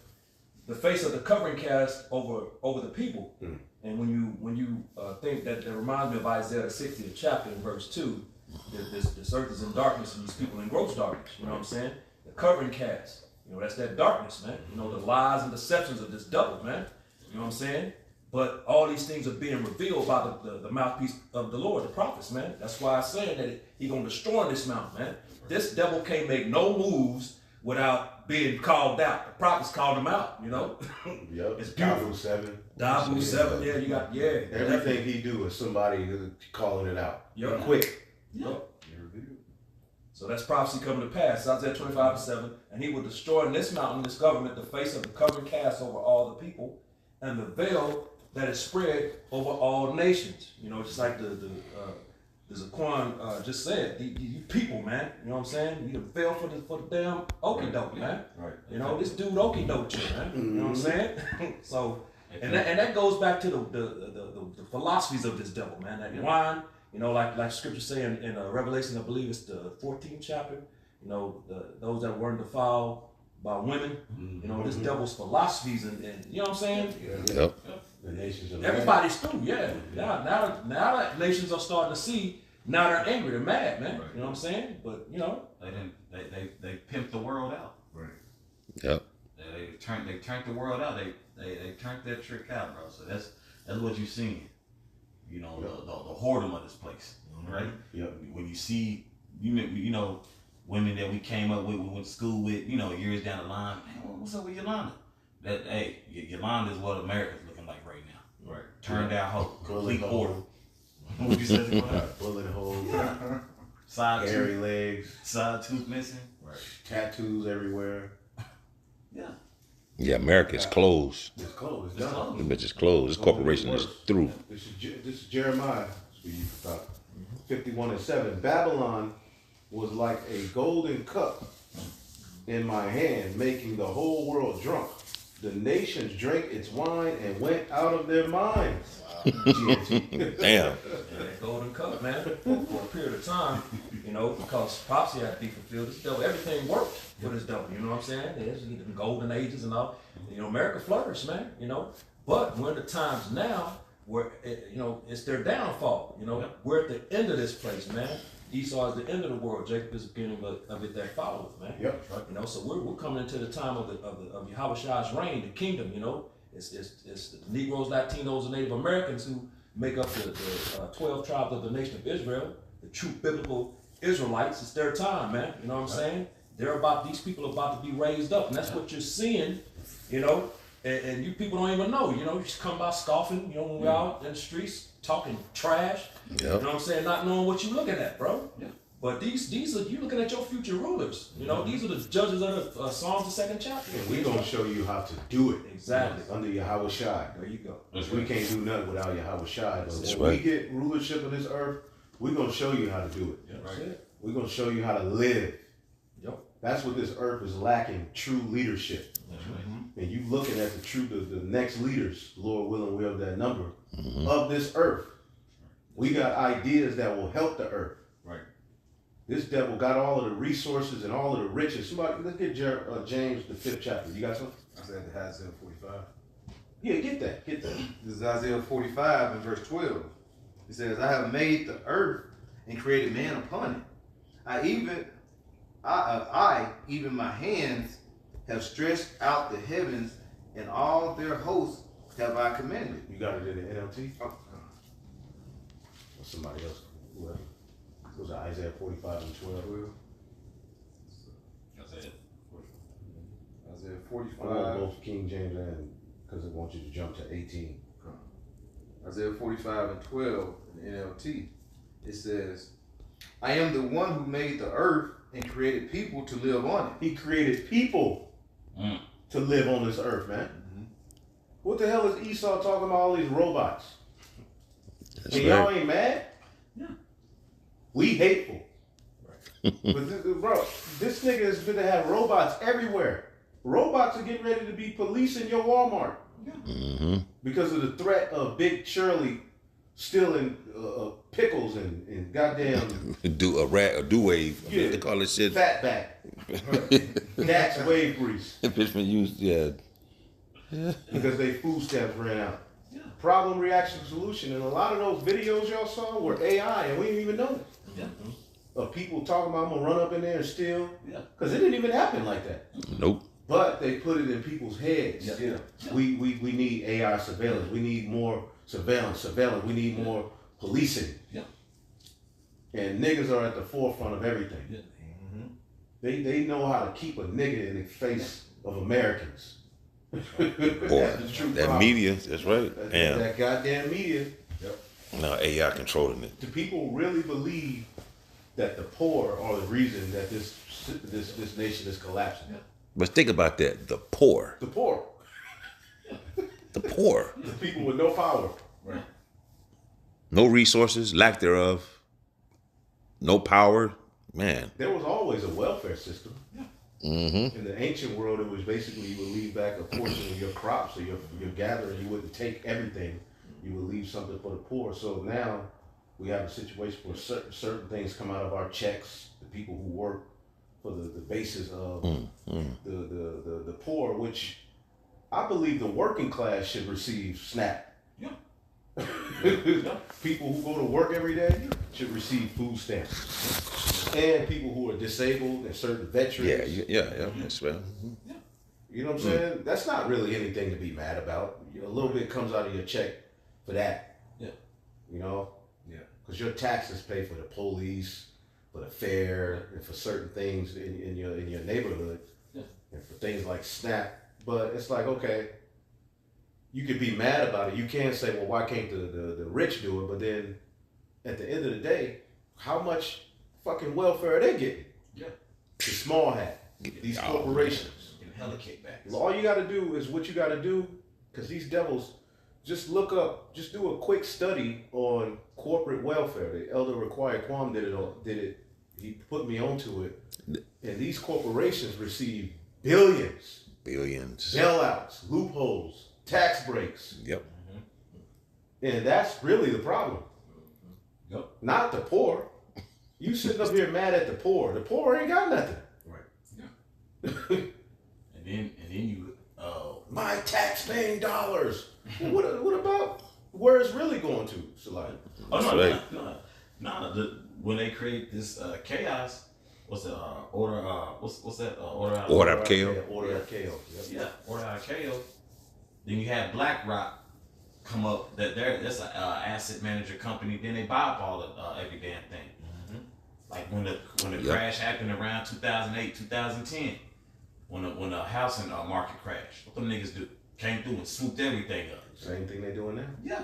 [SPEAKER 6] the face of the covering cast over the people. And when you think that reminds me of Isaiah the 60th chapter in verse 2, this earth is in darkness and these people in gross darkness. You know what I'm saying? The covering cast. You know, that's that darkness, man. You know, the lies and deceptions of this devil, man. You know what I'm saying? But all these things are being revealed by the mouthpiece of the Lord, the prophets, man. That's why I'm saying that he's going to destroy this mountain, man. This devil can't make no moves without being called out. The prophets called him out, you know.
[SPEAKER 1] Yep.
[SPEAKER 6] It's beautiful.
[SPEAKER 1] Dabu 7.
[SPEAKER 6] Dabu 7, yeah, you got,
[SPEAKER 1] Everything he do is somebody calling it out.
[SPEAKER 6] Yep.
[SPEAKER 1] Quick.
[SPEAKER 6] Yep. So that's prophecy coming to pass. Isaiah 25:7, and he will destroy in this mountain, this government, the face of the covering cast over all the people, and the veil that is spread over all nations. You know, just like the Zaquan just said, you people, man. You know what I'm saying? You fell for the damn okie doke, man.
[SPEAKER 4] Right.
[SPEAKER 6] You know, this dude okie doke you, man. You know what I'm saying? So, and that goes back to the philosophies of this devil, man. That wine. You know, like Scripture saying in Revelation, I believe it's the 14th chapter. You know, those that weren't defiled by women. You know, this devil's philosophies and you know what I'm saying?
[SPEAKER 2] Yep.
[SPEAKER 1] The nations of
[SPEAKER 6] Everybody's through, yeah. Now that nations are starting to see. Now they're angry, they're mad, man.
[SPEAKER 4] Right.
[SPEAKER 6] You know what I'm saying? But you know,
[SPEAKER 4] They pimped the world out.
[SPEAKER 1] Right.
[SPEAKER 2] Yep.
[SPEAKER 4] They turned the world out. They turned that trick out, bro. So that's what you're seeing. You know, the whoredom of this place, right?
[SPEAKER 1] Yep.
[SPEAKER 4] When you see, you know, women that we came up with, we went to school with, you know, years down the line, man, what's up with Yolanda? That, hey, Yolanda is what America's looking like right now. Right. Turned out hoe, complete whoredom. What you said?
[SPEAKER 1] Bullet holes,
[SPEAKER 4] Side
[SPEAKER 1] hairy
[SPEAKER 4] tooth,
[SPEAKER 1] legs,
[SPEAKER 4] side tooth missing.
[SPEAKER 1] right. Tattoos everywhere.
[SPEAKER 4] Yeah.
[SPEAKER 2] Yeah, America's closed.
[SPEAKER 1] It's closed. It's
[SPEAKER 4] It's
[SPEAKER 1] done.
[SPEAKER 2] The bitch is closed. This corporation is through.
[SPEAKER 1] This is Jeremiah speaking about 51:7. Babylon was like a golden cup in my hand, making the whole world drunk. The nations drank its wine and went out of their minds. GNT.
[SPEAKER 2] Damn.
[SPEAKER 6] and that golden cup, man, for a period of time, you know, because prophecy had to be fulfilled. This devil, everything worked for this devil. You know what I'm saying? There's the golden ages and all. You know, America flourished, man. You know, but we're in the times now where you know it's their downfall. You know, we're at the end of this place, man. Esau is the end of the world. Jacob is the beginning of it that followeth, man.
[SPEAKER 1] Yep.
[SPEAKER 6] You know, so we're coming into the time of Yahweh Shai's reign, the kingdom. You know, it's the Negroes, Latinos, and Native Americans who make up the 12 tribes of the nation of Israel, the true biblical Israelites. It's their time, man. You know what I'm saying? These people are about to be raised up, and that's what you're seeing. You know, and you people don't even know. You know, you just come by scoffing. You know, when we're out in the streets talking trash.
[SPEAKER 2] Yep.
[SPEAKER 6] You know what I'm saying? Not knowing what you're looking at, bro. Yeah. But these are you looking at your future rulers. You know, these are the judges of the Psalms, the 2nd chapter.
[SPEAKER 1] And we're going to show you how to do it.
[SPEAKER 6] Exactly.
[SPEAKER 1] Under Yahweh Shai.
[SPEAKER 6] There you go.
[SPEAKER 1] We can't do nothing without Yahweh Shai.
[SPEAKER 2] That's
[SPEAKER 1] When we
[SPEAKER 2] right.
[SPEAKER 1] get rulership of this earth, we're going to show you how to do it.
[SPEAKER 6] That's it.
[SPEAKER 1] We're going to show you how to live.
[SPEAKER 6] Yep.
[SPEAKER 1] That's what this earth is lacking, true leadership.
[SPEAKER 4] That's right.
[SPEAKER 1] And you looking at the next leaders, Lord willing, we have that number, of this earth. We got ideas that will help the earth.
[SPEAKER 4] Right.
[SPEAKER 1] This devil got all of the resources and all of the riches. Somebody, let's get James, the 5th chapter. You got something?
[SPEAKER 5] I said the Isaiah 45.
[SPEAKER 1] Yeah, get that.
[SPEAKER 5] This is Isaiah 45 and verse 12. It says, I have made the earth and created man upon it. I, even my hands, have stretched out the heavens, and all their hosts have I commanded.
[SPEAKER 1] You got it in the NLT?
[SPEAKER 5] Oh.
[SPEAKER 1] Or somebody else, whoever. It was Isaiah 45 and 12.
[SPEAKER 4] That's it.
[SPEAKER 5] Isaiah
[SPEAKER 1] I want
[SPEAKER 5] 45.
[SPEAKER 1] both King James and because I want you to jump to 18.
[SPEAKER 5] Isaiah 45 and 12 in the NLT. It says, I am the one who made the earth and created people to live on it.
[SPEAKER 1] He created people to live on this earth, man. What the hell is Esau talking about all these robots?
[SPEAKER 2] That's
[SPEAKER 1] And y'all
[SPEAKER 2] right.
[SPEAKER 1] ain't mad?
[SPEAKER 4] Yeah.
[SPEAKER 1] We hateful. But bro, this nigga is going to have robots everywhere. Robots are getting ready to be policing your Walmart because of the threat of Big Shirley stealing pickles and goddamn
[SPEAKER 2] Do a do wave.
[SPEAKER 1] Yeah.
[SPEAKER 2] They call this shit.
[SPEAKER 1] fatback. That's wave grease
[SPEAKER 2] It's been used. Yeah.
[SPEAKER 1] because they food stamps ran out.
[SPEAKER 4] Yeah.
[SPEAKER 1] Problem, reaction, solution, and a lot of those videos y'all saw were AI, and we didn't even know it.
[SPEAKER 4] Yeah.
[SPEAKER 1] Of people talking about I'm gonna run up in there and steal,
[SPEAKER 4] Yeah.
[SPEAKER 1] because it didn't even happen like that.
[SPEAKER 2] Nope.
[SPEAKER 1] But they put it in people's heads.
[SPEAKER 4] Yeah.
[SPEAKER 1] We need AI surveillance. We need more surveillance. We need more policing.
[SPEAKER 4] Yeah.
[SPEAKER 1] And niggas are at the forefront of everything.
[SPEAKER 4] Yeah.
[SPEAKER 1] They know how to keep a nigga in the face of Americans.
[SPEAKER 2] Boy,
[SPEAKER 1] That's the true
[SPEAKER 2] that
[SPEAKER 1] problem.
[SPEAKER 2] media. That's right. Damn.
[SPEAKER 1] That goddamn media.
[SPEAKER 2] Now AI controlling it.
[SPEAKER 1] Do people really believe that the poor are the reason that this nation is collapsing?
[SPEAKER 2] But think about that. The poor.
[SPEAKER 1] The poor.
[SPEAKER 2] The poor.
[SPEAKER 1] The people with no power.
[SPEAKER 4] Right.
[SPEAKER 2] No resources, lack thereof. No power. Man.
[SPEAKER 1] There was always a welfare system.
[SPEAKER 2] Mm-hmm.
[SPEAKER 1] In the ancient world, it was basically you would leave back a portion of your crops or your gathering. You wouldn't take everything. You would leave something for the poor. So now we have a situation where certain things come out of our checks. The people who work for the basis of the poor, which I believe the working class should receive SNAP.
[SPEAKER 4] Yeah.
[SPEAKER 1] People who go to work every day should receive food stamps. And people who are disabled and certain veterans.
[SPEAKER 2] Yeah. That's right.
[SPEAKER 1] You know what I'm saying? That's not really anything to be mad about. A little bit comes out of your check for that.
[SPEAKER 4] Yeah.
[SPEAKER 1] You know?
[SPEAKER 5] Yeah.
[SPEAKER 1] Because your taxes pay for the police, for the fair, and for certain things in your neighborhood.
[SPEAKER 4] Yeah.
[SPEAKER 1] And for things like SNAP. But it's like, okay, you could be mad about it. You can say, well, why can't the rich do it? But then at the end of the day, how much fucking welfare are they getting?
[SPEAKER 4] Yeah.
[SPEAKER 1] The small hat. These corporations.
[SPEAKER 4] And hella kickbacks.
[SPEAKER 1] All you got to do is what you got to do, because these devils, just do a quick study on corporate welfare. The Elder Required Quam did it. He put me onto it. And these corporations receive billions, bailouts, loopholes, tax breaks.
[SPEAKER 2] Yep.
[SPEAKER 1] And that's really the problem.
[SPEAKER 4] Yep.
[SPEAKER 1] Not the poor. You sitting up here mad at the poor. The poor ain't got nothing.
[SPEAKER 4] Right. And then you
[SPEAKER 1] My tax-paying dollars. Well, what about where it's really going to, Salai?
[SPEAKER 4] Oh
[SPEAKER 2] That's
[SPEAKER 4] no,
[SPEAKER 2] right.
[SPEAKER 4] no. When they create this chaos, what's the order? What's that order?
[SPEAKER 2] Order out of chaos.
[SPEAKER 1] Order out of chaos. Yep.
[SPEAKER 4] Yeah, order out of chaos. Then you have BlackRock come up. That's an asset manager company. Then they buy up all of every damn thing. Like when the crash happened around 2008, 2010, when the housing market crashed, what them niggas do? Came through and swooped everything up.
[SPEAKER 1] Same thing they doing now.
[SPEAKER 4] Yeah.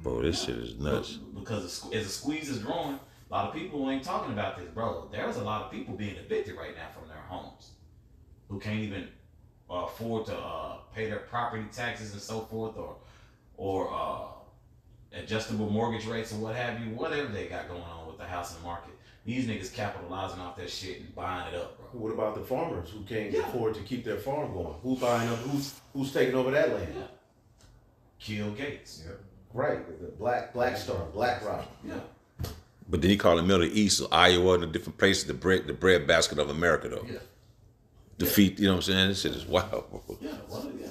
[SPEAKER 2] Bro, this shit is nuts.
[SPEAKER 4] Because as the squeeze is growing, a lot of people ain't talking about this, bro. There's a lot of people being evicted right now from their homes who can't even afford to pay their property taxes and so forth, or adjustable mortgage rates or what have you, whatever they got going on with the housing market. These niggas capitalizing off that shit and buying it up, bro.
[SPEAKER 1] What about the farmers who can't afford to keep their farm going? Who's buying up? Who's taking over that land?
[SPEAKER 4] Yeah. Kill Gates.
[SPEAKER 1] Right, the BlackStar, BlackRock.
[SPEAKER 4] Yeah.
[SPEAKER 2] But then you call it Middle East, or Iowa, and the different places, the bread basket of America, though.
[SPEAKER 4] Yeah.
[SPEAKER 2] Defeat, you know what I'm saying? This shit is wild.
[SPEAKER 4] Yeah, well, yeah.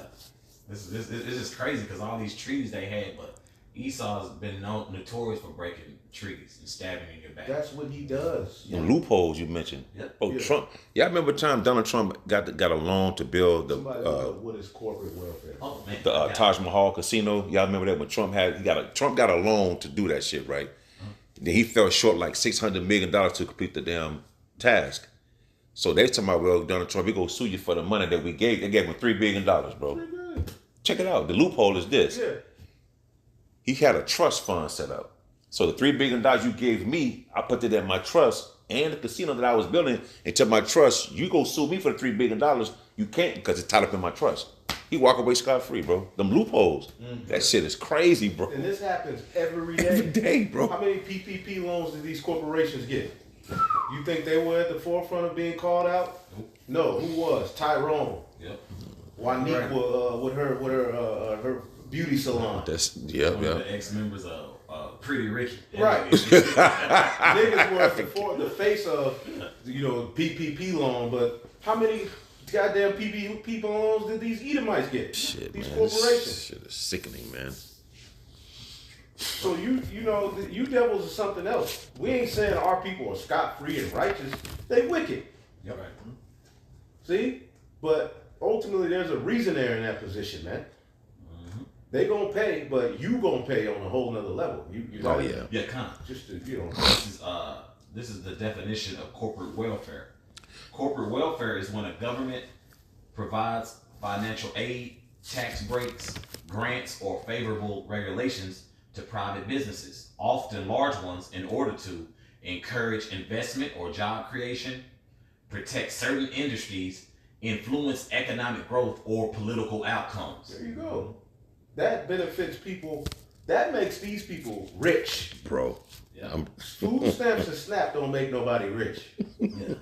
[SPEAKER 4] This it's just crazy because all these treaties they had, but Esau's been notorious for breaking trees and stabbing you in your back.
[SPEAKER 1] That's what he does.
[SPEAKER 2] The loopholes you mentioned.
[SPEAKER 4] Yep.
[SPEAKER 2] Oh,
[SPEAKER 1] Yeah.
[SPEAKER 2] Trump. Yeah, I remember the time Donald Trump got a loan to build
[SPEAKER 1] Somebody
[SPEAKER 2] the
[SPEAKER 1] look up what is corporate welfare?
[SPEAKER 4] Oh man,
[SPEAKER 2] the Taj Mahal casino. Y'all remember that when Trump got a loan to do that shit, right? Then he fell short like $600 million to complete the damn task. So they talking about, well, Donald Trump, we go sue you for the money that we gave. They gave him $3 billion, bro.
[SPEAKER 1] Pretty good.
[SPEAKER 2] Check it out. The loophole is this.
[SPEAKER 1] Yeah.
[SPEAKER 2] He had a trust fund set up. So the $3 billion you gave me, I put it in my trust and the casino that I was building into my trust. You go sue me for the $3 billion. You can't because it's tied up in my trust. He walk away scot-free, bro. Them loopholes. That shit is crazy, bro.
[SPEAKER 1] And this happens every day.
[SPEAKER 2] Every day, bro.
[SPEAKER 1] How many PPP loans did these corporations get? You think they were at the forefront of being called out? No. Who was? Tyrone.
[SPEAKER 4] Yep.
[SPEAKER 1] Waniqua with her beauty salon.
[SPEAKER 2] That's
[SPEAKER 4] One
[SPEAKER 2] yeah.
[SPEAKER 4] of the ex-members of Pretty Ricky.
[SPEAKER 1] Right. Niggas were at the face of, PPP loan, but how many goddamn PPP loans did these Edomites get?
[SPEAKER 2] Shit,
[SPEAKER 1] These
[SPEAKER 2] man.
[SPEAKER 1] corporations.
[SPEAKER 2] This shit is sickening, man.
[SPEAKER 1] So you devils are something else. We ain't saying our people are scot-free and righteous. They wicked.
[SPEAKER 4] Yep.
[SPEAKER 1] See? But ultimately there's a reason they're in that position, man. They gonna pay, but you gonna pay on a whole nother level. You
[SPEAKER 2] Oh, yeah.
[SPEAKER 4] Yeah, kind of.
[SPEAKER 1] Just to,
[SPEAKER 4] This is the definition of corporate welfare. Corporate welfare is when a government provides financial aid, tax breaks, grants, or favorable regulations to private businesses, often large ones, in order to encourage investment or job creation, protect certain industries, influence economic growth, or political outcomes.
[SPEAKER 1] there you go. That benefits people. That makes these people rich.
[SPEAKER 2] Bro.
[SPEAKER 4] Yeah.
[SPEAKER 1] Food stamps and SNAP don't make nobody rich.
[SPEAKER 4] Yeah.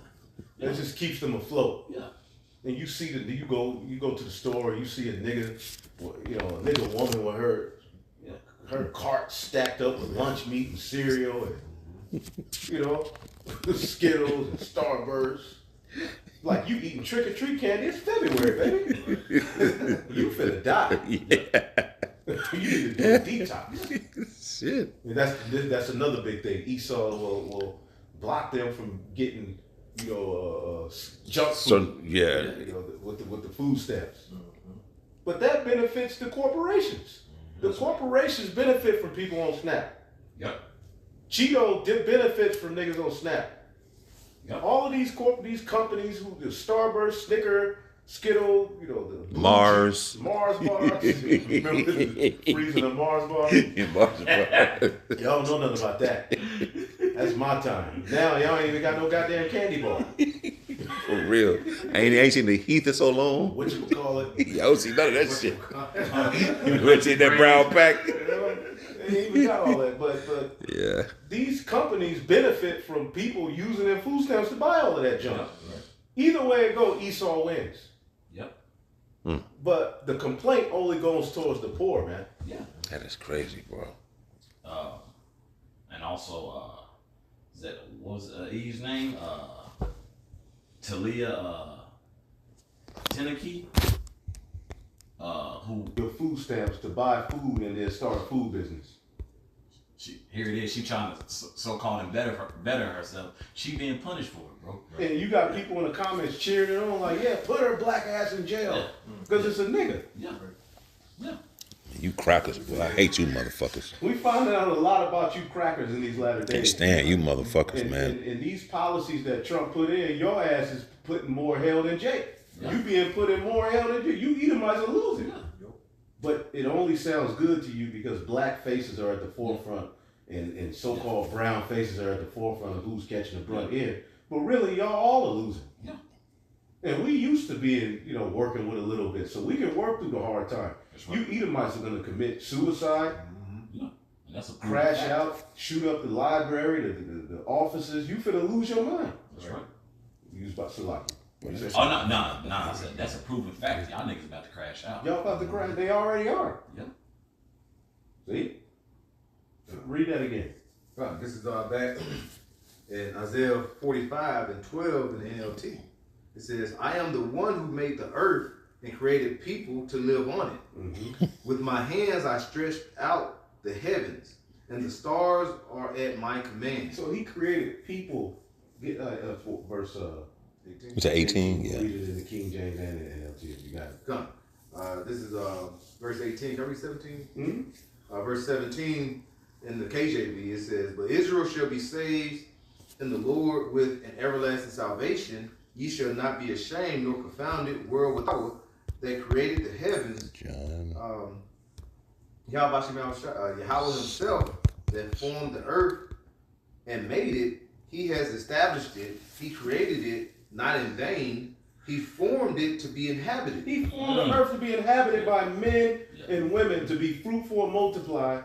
[SPEAKER 1] It just keeps them afloat.
[SPEAKER 4] Yeah.
[SPEAKER 1] And you see you go to the store, you see a nigga, woman with her cart stacked up with lunch meat and cereal and Skittles and Starburst. Like you eating trick or treat candy. It's February, baby. You finna die. You need to do a detox.
[SPEAKER 2] Shit.
[SPEAKER 1] And that's another big thing. Esau will block them from getting junk food.
[SPEAKER 2] So yeah.
[SPEAKER 1] With the food stamps. But that benefits the corporations. The corporations benefit from people on SNAP.
[SPEAKER 4] Yep.
[SPEAKER 1] Cheeto benefits from niggas on SNAP.
[SPEAKER 4] Yep.
[SPEAKER 1] All of these companies, the Starburst, Snicker, Skittle, the
[SPEAKER 2] Mars.
[SPEAKER 1] bars. Remember freezing a Mars bar? Y'all don't know nothing about that. That's my time. Now y'all ain't even got no goddamn candy bar.
[SPEAKER 2] For real. Ain't seen the Heath in so long.
[SPEAKER 1] What you would call it?
[SPEAKER 2] I don't see none of that shit. You went in that brown pack.
[SPEAKER 1] They ain't even got all that. But
[SPEAKER 2] Yeah.
[SPEAKER 1] these companies benefit from people using their food stamps to buy all of that junk.
[SPEAKER 4] Right.
[SPEAKER 1] Either way it goes, Esau wins.
[SPEAKER 4] Yep.
[SPEAKER 1] But the complaint only goes towards the poor, man.
[SPEAKER 4] Yeah.
[SPEAKER 2] That is crazy, bro.
[SPEAKER 4] And also, what was Eve's name? Talia Teneke. Who
[SPEAKER 1] Your food stamps to buy food and then start a food business.
[SPEAKER 4] here it is. She trying to so-called better herself. She being punished for it, bro.
[SPEAKER 1] And you got people in the comments cheering it on like, yeah, put her black ass in jail. Because it's a nigga.
[SPEAKER 4] Yeah. Yeah.
[SPEAKER 2] You crackers, boy. I hate you motherfuckers.
[SPEAKER 1] We found out a lot about you crackers in these latter days.
[SPEAKER 2] Can't stand you motherfuckers, man.
[SPEAKER 1] And these policies that Trump put in, your ass is putting more hell than Jake.
[SPEAKER 4] Yeah.
[SPEAKER 1] You being put in more hell than Jake. You Edomites are losing.
[SPEAKER 4] Yeah.
[SPEAKER 1] But it only sounds good to you because black faces are at the forefront and so-called brown faces are at the forefront of who's catching the brunt here. But really, y'all all are losing.
[SPEAKER 4] Yeah.
[SPEAKER 1] And we used to be, working with a little bit, so we can work through the hard time.
[SPEAKER 4] That's right.
[SPEAKER 1] You Edomites are going to commit suicide,
[SPEAKER 4] Yeah. And that's a
[SPEAKER 1] crash
[SPEAKER 4] fact.
[SPEAKER 1] out, shoot up the library, the offices. You finna lose your mind.
[SPEAKER 4] That's right.
[SPEAKER 1] You was about to like.
[SPEAKER 4] Oh no! I said that's a proven fact. Y'all niggas about to crash out.
[SPEAKER 1] Y'all about to crash. They already are.
[SPEAKER 4] Yep.
[SPEAKER 1] See? Read that again.
[SPEAKER 3] Right, this is back in Isaiah 45 and 12 in the NLT. It says, I am the one who made the earth and created people to live on it.
[SPEAKER 1] Mm-hmm.
[SPEAKER 3] With my hands I stretched out the heavens, and the stars are at my command.
[SPEAKER 1] So he created people. Get verse 18.
[SPEAKER 2] It's 18, yeah.
[SPEAKER 1] Read it in the King James and the NLT if you got it.
[SPEAKER 3] Come. This is verse 18. Can I read 17?
[SPEAKER 1] Mm-hmm.
[SPEAKER 3] Verse 17 in the KJV, it says, But Israel shall be saved in the Lord with an everlasting salvation. Ye shall not be ashamed nor confounded, world with power that created the heavens.
[SPEAKER 2] John.
[SPEAKER 3] Yahweh himself that formed the earth and made it. He has established it. He created it, not in vain. He formed it to be inhabited.
[SPEAKER 1] He formed the earth to be inhabited by men and women, to be fruitful and multiply.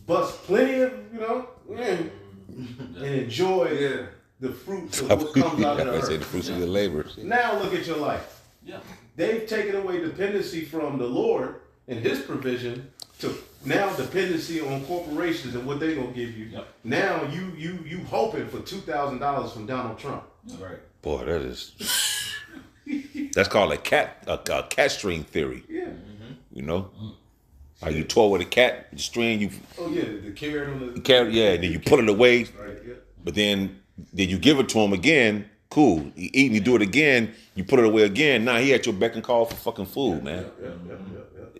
[SPEAKER 1] Bust plenty of, and enjoy the fruits of what comes out of the
[SPEAKER 2] I say
[SPEAKER 1] earth.
[SPEAKER 2] the fruits of your labor.
[SPEAKER 1] Now look at your life.
[SPEAKER 4] Yeah.
[SPEAKER 1] They've taken away dependency from the Lord and his provision to now dependency on corporations and what they're gonna give you.
[SPEAKER 4] Yep.
[SPEAKER 1] Now you hoping for $2,000 from Donald Trump.
[SPEAKER 3] Right.
[SPEAKER 2] Boy, that is. That's called a cat string theory.
[SPEAKER 1] Yeah.
[SPEAKER 2] You know, how you toy with a cat string, you
[SPEAKER 1] Oh yeah, the carrot on the
[SPEAKER 2] carry, yeah, then you pull it away,
[SPEAKER 1] Right. Yeah.
[SPEAKER 2] but then you give it to him again. Cool, you eat and you do it again. You put it away again. Now he at your beck and call for fucking food, man.
[SPEAKER 1] Yeah.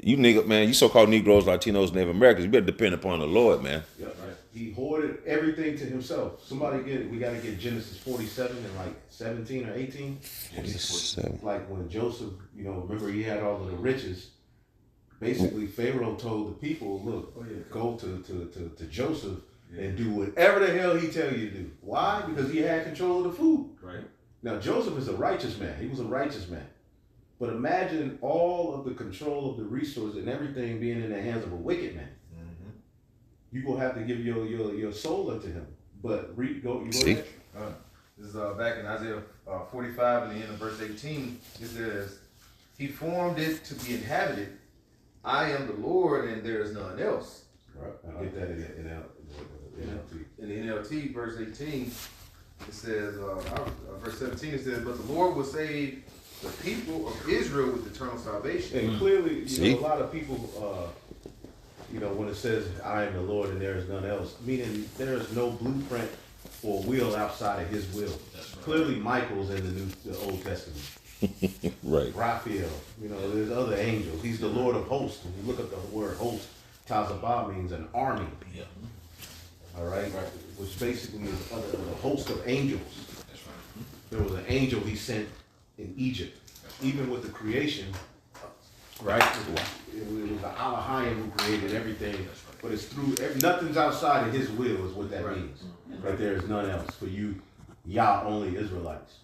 [SPEAKER 2] You nigga, man, you so-called Negroes, Latinos, Native Americans, you better depend upon the Lord, man.
[SPEAKER 1] Yeah. Right. He hoarded everything to himself. Somebody we gotta get Genesis 47 and like 17 or 18. Like when Joseph, remember he had all of the riches. Basically, Pharaoh told the people, look, go to Joseph and do whatever the hell he tell you to do. Why? Because he had control of the food.
[SPEAKER 3] Right.
[SPEAKER 1] Now, Joseph is a righteous man. He was a righteous man. But imagine all of the control of the resources and everything being in the hands of a wicked man.
[SPEAKER 3] Mm-hmm.
[SPEAKER 1] You're going to have to give your soul unto him. But you go
[SPEAKER 2] See?
[SPEAKER 1] ahead.
[SPEAKER 3] This is back in Isaiah 45 and the end of verse 18. It says, He formed it to be inhabited. I am the Lord and there is none else.
[SPEAKER 1] Right. I'll get that in NLT.
[SPEAKER 3] In the NLT, verse 18, it says, verse 17, it says, But the Lord will save the people of Israel with eternal salvation.
[SPEAKER 1] And clearly,
[SPEAKER 2] See?
[SPEAKER 1] a lot of people, when it says, I am the Lord and there is none else, meaning there is no blueprint or will outside of his will.
[SPEAKER 4] That's right.
[SPEAKER 1] Clearly, Michael's in the Old Testament.
[SPEAKER 2] Right.
[SPEAKER 1] Raphael, there's other angels. He's the Lord of hosts. When you look up the word host, Tazabah means an army.
[SPEAKER 4] Yeah.
[SPEAKER 1] All right? Which basically is a host of angels.
[SPEAKER 4] That's right.
[SPEAKER 1] There was an angel he sent in Egypt. Even with the creation, right? It was the Elohim who created everything. But it's through, nothing's outside of his will is what that means. But there is none else for you, Yah only Israelites.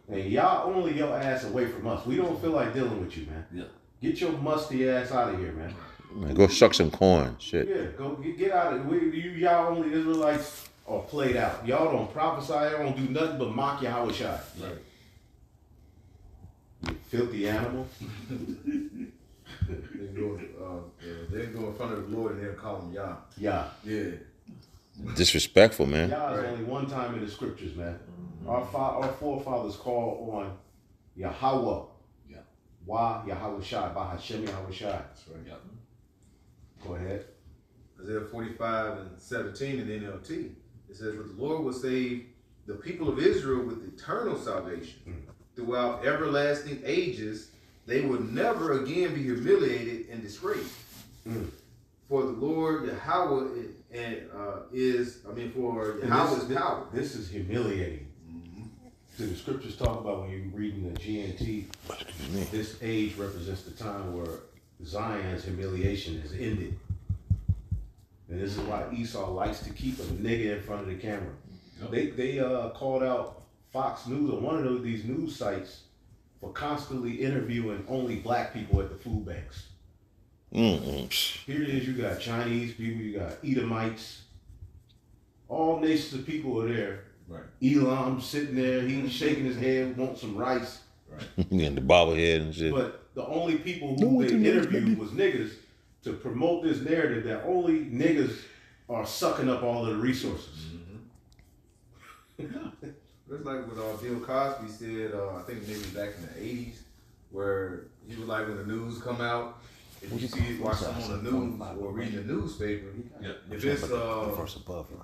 [SPEAKER 1] And Yah only your ass away from us. We don't feel like dealing with you, man.
[SPEAKER 4] Yeah.
[SPEAKER 1] Get your musty ass out of here, man.
[SPEAKER 2] Man, go shuck some corn. Shit.
[SPEAKER 1] Yeah, go get out of here. You Yah only Israelites are played out. Y'all don't prophesy, y'all don't do nothing but mock Yahweh Shai.
[SPEAKER 4] Right.
[SPEAKER 1] You filthy animal.
[SPEAKER 3] They go in front of the Lord and they'll call him Yah.
[SPEAKER 1] Yah.
[SPEAKER 3] Yeah.
[SPEAKER 2] Disrespectful, man.
[SPEAKER 1] Yah is only one time in the scriptures, man. Our forefathers called on Yahweh.
[SPEAKER 4] Yeah.
[SPEAKER 1] Why Yahweh Shai, by Hashem Yahweh Shai.
[SPEAKER 3] That's right.
[SPEAKER 4] Yeah.
[SPEAKER 1] Go ahead.
[SPEAKER 3] Isaiah 45 and 17 in the NLT. It says, But the Lord will save the people of Israel with eternal salvation. Throughout everlasting ages, they will never again be humiliated and disgraced. For the Lord Yahweh is Yahweh's power.
[SPEAKER 1] This is humiliating. The scriptures talk about when you're reading the GNT,
[SPEAKER 2] Excuse me.
[SPEAKER 1] this age represents the time where Zion's humiliation is ended. And this is why Esau likes to keep a nigga in front of the camera.
[SPEAKER 4] Yep.
[SPEAKER 1] They called out Fox News or one of these news sites for constantly interviewing only black people at the food banks. Here it is, you got Chinese people, you got Edomites, all nations of people are there.
[SPEAKER 4] Right.
[SPEAKER 1] Elam sitting there, he's shaking his head, want some rice.
[SPEAKER 4] Right.
[SPEAKER 2] And the bobblehead and shit.
[SPEAKER 1] But the only people who they interviewed was niggas to promote this narrative that only niggas are sucking up all of the resources.
[SPEAKER 3] It's like what Bill Cosby said, I think maybe back in the 80s, where he was like, when the news come out, if you see it, watch something on the news or read the newspaper, if it's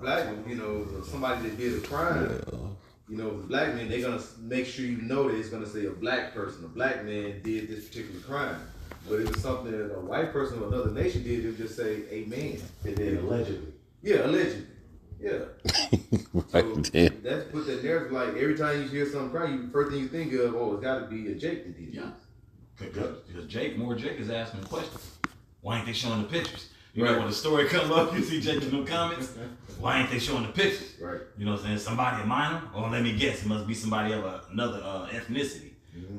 [SPEAKER 3] black, you know, somebody that did a crime, you know, the black man, they're gonna make sure you know that it's gonna say a black person, a black man did this particular crime. But if it's something that a white person of another nation did, they'll just say a man.
[SPEAKER 1] And then allegedly.
[SPEAKER 3] Yeah, allegedly. Yeah. So that's put that narrative, like every time you hear something crime, the first thing you think of, oh, it's got to be a Jake that did it.
[SPEAKER 4] Yeah. Because Jake is asking questions. Why ain't they showing the pictures? You know, when the story come up, you see Jake in the comments. Why ain't they showing the pictures?
[SPEAKER 3] Right.
[SPEAKER 4] You know what I'm saying? Somebody a minor? Or let me guess, it must be somebody of another ethnicity.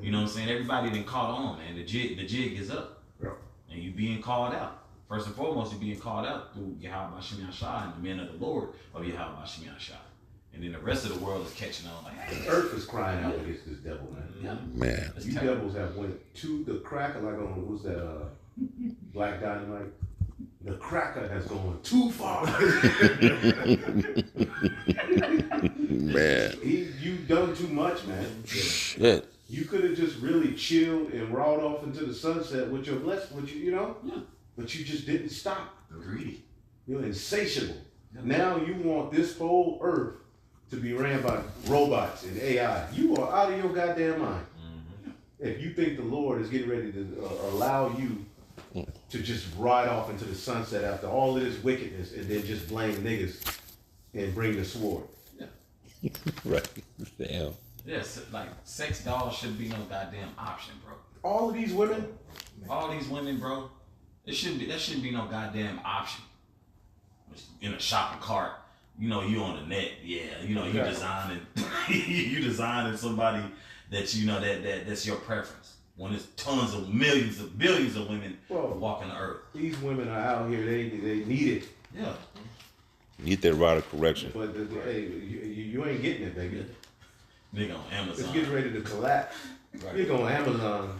[SPEAKER 4] You know what I'm saying? Everybody done caught on, man. The jig is up.
[SPEAKER 3] Yeah.
[SPEAKER 4] And you being called out. First and foremost, you're being called out through Yahweh Shem Yahshua and the men of the Lord of Yahweh Shem Yahshua. And then the rest of the world is catching on like, hey,
[SPEAKER 1] The earth is crying out against this devil, man.
[SPEAKER 4] yeah.
[SPEAKER 2] Man.
[SPEAKER 4] That's
[SPEAKER 1] You
[SPEAKER 4] terrible.
[SPEAKER 1] devils have went to the cracker, like on, what's that, Black Dynamite? The cracker has gone too far.
[SPEAKER 2] Man.
[SPEAKER 1] You done too much, man.
[SPEAKER 2] Shit.
[SPEAKER 1] You could have just really chilled and rolled off into the sunset with your you know?
[SPEAKER 4] Yeah.
[SPEAKER 1] But you just didn't stop.
[SPEAKER 4] Greedy.
[SPEAKER 1] You're insatiable. Now you want this whole earth to be ran by robots and AI. You are out of your goddamn mind. If you think the Lord is getting ready to allow you to just ride off into the sunset after all of this wickedness and then just blame niggas and bring the sword.
[SPEAKER 2] Right. Damn.
[SPEAKER 4] Yes, like sex dolls should be no goddamn option, bro.
[SPEAKER 1] All of these women,
[SPEAKER 4] All these women, bro, that shouldn't be no goddamn option. In a shopping cart, you know, you on the net, yeah, you know, you designing you designing somebody that you know that's your preference. When there's tons of millions of billions of women walking the earth.
[SPEAKER 1] these women are out here, they need it.
[SPEAKER 4] Yeah.
[SPEAKER 2] Get that right of correction.
[SPEAKER 1] But hey, you ain't getting it, baby.
[SPEAKER 4] Nigga on Amazon.
[SPEAKER 1] It's getting ready to collapse.
[SPEAKER 4] Right.
[SPEAKER 1] You're going Amazon,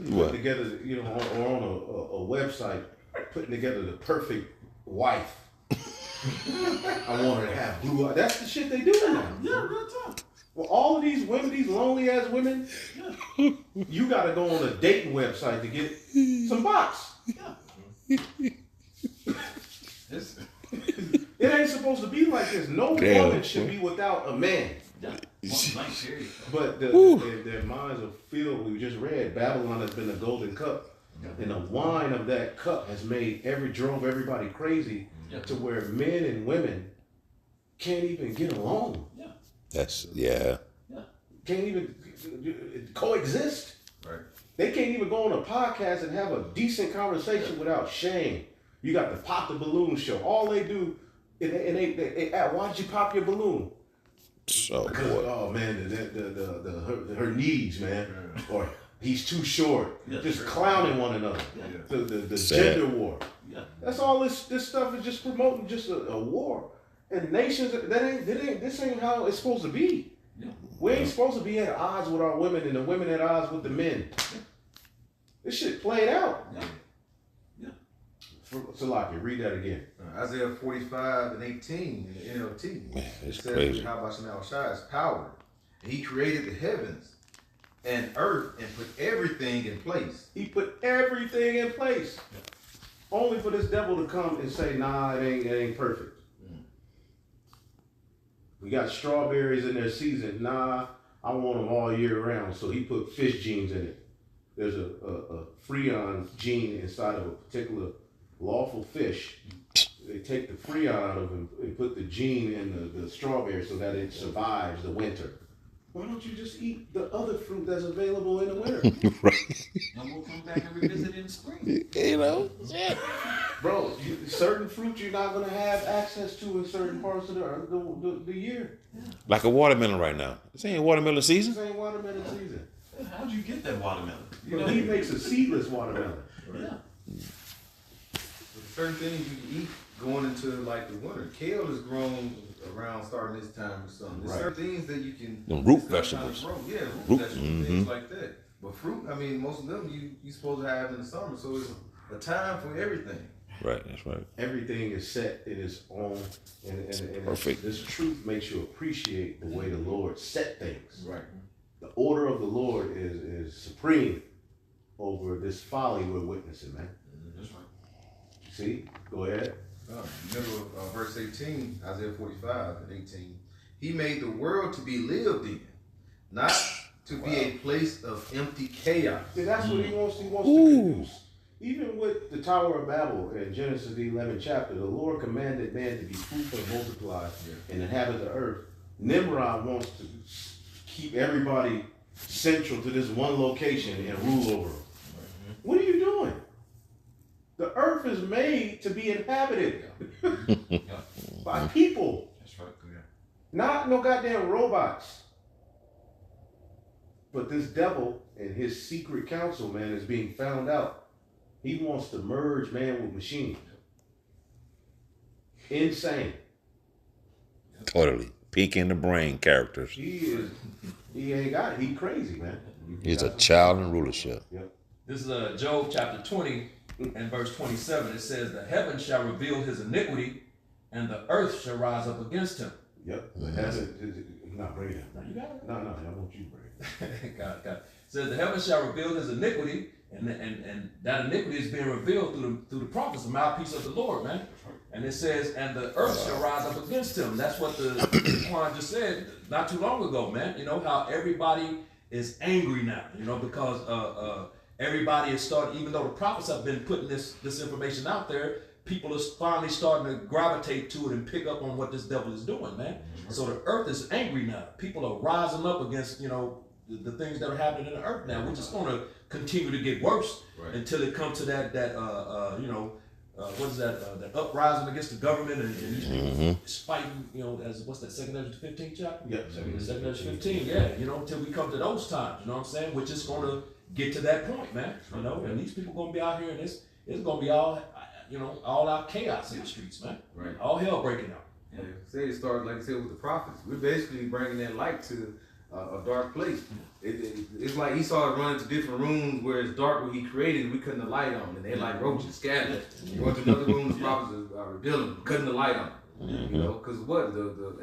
[SPEAKER 2] What?
[SPEAKER 1] put together, you know, or on a website, putting together the perfect wife. I want her to have blue eyes. That's the shit they do now.
[SPEAKER 4] Yeah, real talk.
[SPEAKER 1] Well, all of these women, these lonely ass women, you gotta go on a dating website to get some box.
[SPEAKER 4] This,
[SPEAKER 1] It ain't supposed to be like this. No
[SPEAKER 2] Damn.
[SPEAKER 1] woman should be without a man.
[SPEAKER 4] yeah, point blank serious.
[SPEAKER 1] But their minds are filled. We just read Babylon has been a golden cup, and the wine of that cup has drove everybody crazy to where men and women can't even get along,
[SPEAKER 2] That's, yeah.
[SPEAKER 1] can't even coexist.
[SPEAKER 3] Right.
[SPEAKER 1] They can't even go on a podcast and have a decent conversation without shame. You got the Pop the Balloon show. All they do, and they why did you pop your balloon?
[SPEAKER 2] So,
[SPEAKER 1] Because,
[SPEAKER 2] boy.
[SPEAKER 1] oh man, her knees, man, or he's too short.
[SPEAKER 4] Yeah.
[SPEAKER 1] Just clowning one another.
[SPEAKER 4] Yeah.
[SPEAKER 1] The
[SPEAKER 2] Sad.
[SPEAKER 1] gender war.
[SPEAKER 4] Yeah.
[SPEAKER 1] That's all this stuff is just promoting just a war. And nations this ain't how it's supposed to be.
[SPEAKER 4] Yeah.
[SPEAKER 1] We ain't supposed to be at odds with our women and the women at odds with the men. This shit played out.
[SPEAKER 4] Yeah. Yeah.
[SPEAKER 1] Salaki, read that again.
[SPEAKER 3] Isaiah 45:18 in the NLT.
[SPEAKER 2] Man,
[SPEAKER 3] It
[SPEAKER 2] it's
[SPEAKER 3] says,
[SPEAKER 2] crazy.
[SPEAKER 3] How Shai is power. He created the heavens and earth and put everything in place.
[SPEAKER 1] He put everything in place. Only for this devil to come and say, nah, it ain't perfect. We got strawberries in their season. Nah, I want them all year round. So he put fish genes in it. There's a freon gene inside of a particular lawful fish. They take the freon out of him and put the gene in the strawberry so that it survives the winter. Why don't you just eat the other fruit that's available in the winter?
[SPEAKER 2] Right.
[SPEAKER 4] And we'll come back and revisit it in spring.
[SPEAKER 2] You know?
[SPEAKER 1] Bro, certain fruit you're not going to have access to in certain parts of the year.
[SPEAKER 2] Like a watermelon right now. This ain't watermelon
[SPEAKER 1] This
[SPEAKER 2] season.
[SPEAKER 1] ain't watermelon season.
[SPEAKER 4] How'd you get that watermelon?
[SPEAKER 1] You know, he makes a seedless watermelon.
[SPEAKER 4] Yeah.
[SPEAKER 3] Certain things you can eat going into like the winter. Kale is grown around starting this time or something. There's
[SPEAKER 1] Right.
[SPEAKER 3] certain things that you can
[SPEAKER 2] Them root
[SPEAKER 3] it's not
[SPEAKER 2] vegetables.
[SPEAKER 3] grow. Yeah, root
[SPEAKER 2] Root,
[SPEAKER 3] vegetables, things like that. But fruit, I mean, most of them you supposed to have in the summer, so it's a time for everything.
[SPEAKER 2] Right, that's right.
[SPEAKER 1] Everything is set in its own, and
[SPEAKER 2] Perfect.
[SPEAKER 1] this truth makes you appreciate the way the Lord set things.
[SPEAKER 3] Right.
[SPEAKER 1] The order of the Lord is supreme over this folly we're witnessing, man.
[SPEAKER 4] That's right.
[SPEAKER 1] See? Go ahead.
[SPEAKER 3] Middle of verse 18, Isaiah 45 and 18. He made the world to be lived in, not to be a place of empty chaos.
[SPEAKER 1] See, that's what he wants. He wants to produce. Even with the Tower of Babel in Genesis the 11th chapter, the Lord commanded man to be fruitful and multiply and inhabit the earth. Nimrod wants to keep everybody central to this one location and rule over them. What are you doing? The earth is made to be inhabited by people,
[SPEAKER 4] That's right. Yeah.
[SPEAKER 1] not no goddamn robots. But this devil and his secret council, man, is being found out. He wants to merge man with machine. Insane.
[SPEAKER 2] Totally. Peak in the brain characters.
[SPEAKER 1] He ain't got it. He crazy, man.
[SPEAKER 2] He's a child in rulership.
[SPEAKER 1] Yep.
[SPEAKER 6] This is Job chapter 20 and verse 27. It says, the heaven shall reveal his iniquity, and the earth shall rise up against him.
[SPEAKER 1] Yep. Not bring it.
[SPEAKER 6] Now you got it.
[SPEAKER 1] No, I want you to bring it.
[SPEAKER 6] God. It says the heaven shall reveal his iniquity, and that iniquity is being revealed through the prophets, the mouthpiece of the Lord, man. And it says, and the earth shall rise up against him. That's what the Quan just said not too long ago, man. You know how everybody is angry now, you know, because everybody is starting, even though the prophets have been putting this information out there, people are finally starting to gravitate to it and pick up on what this devil is doing, man. So the earth is angry now. People are rising up against, you know, the things that are happening in the earth now, which is going to continue to get worse until it comes to that you know, what is that? That uprising against the government and these people fighting, you know, as what's that? 2 Ezra 15 chapter?
[SPEAKER 1] Yep.
[SPEAKER 6] 2 Ezra 15, yeah. You know, until we come to those times, you know what I'm saying? Which is going to get to that point, man. You know, and these people going to be out here, and it's going to be all, you know, all out chaos in the streets, man.
[SPEAKER 3] Right.
[SPEAKER 6] All hell breaking out.
[SPEAKER 3] Yeah. Say it started, like I said, with the prophets. We're basically bringing that light to a dark place. It's like he started running to different rooms where it's dark where he created, we cutting the light on, and they're like roaches scattered. Going to another room, the prophets are revealing, cutting the light on. You know, because what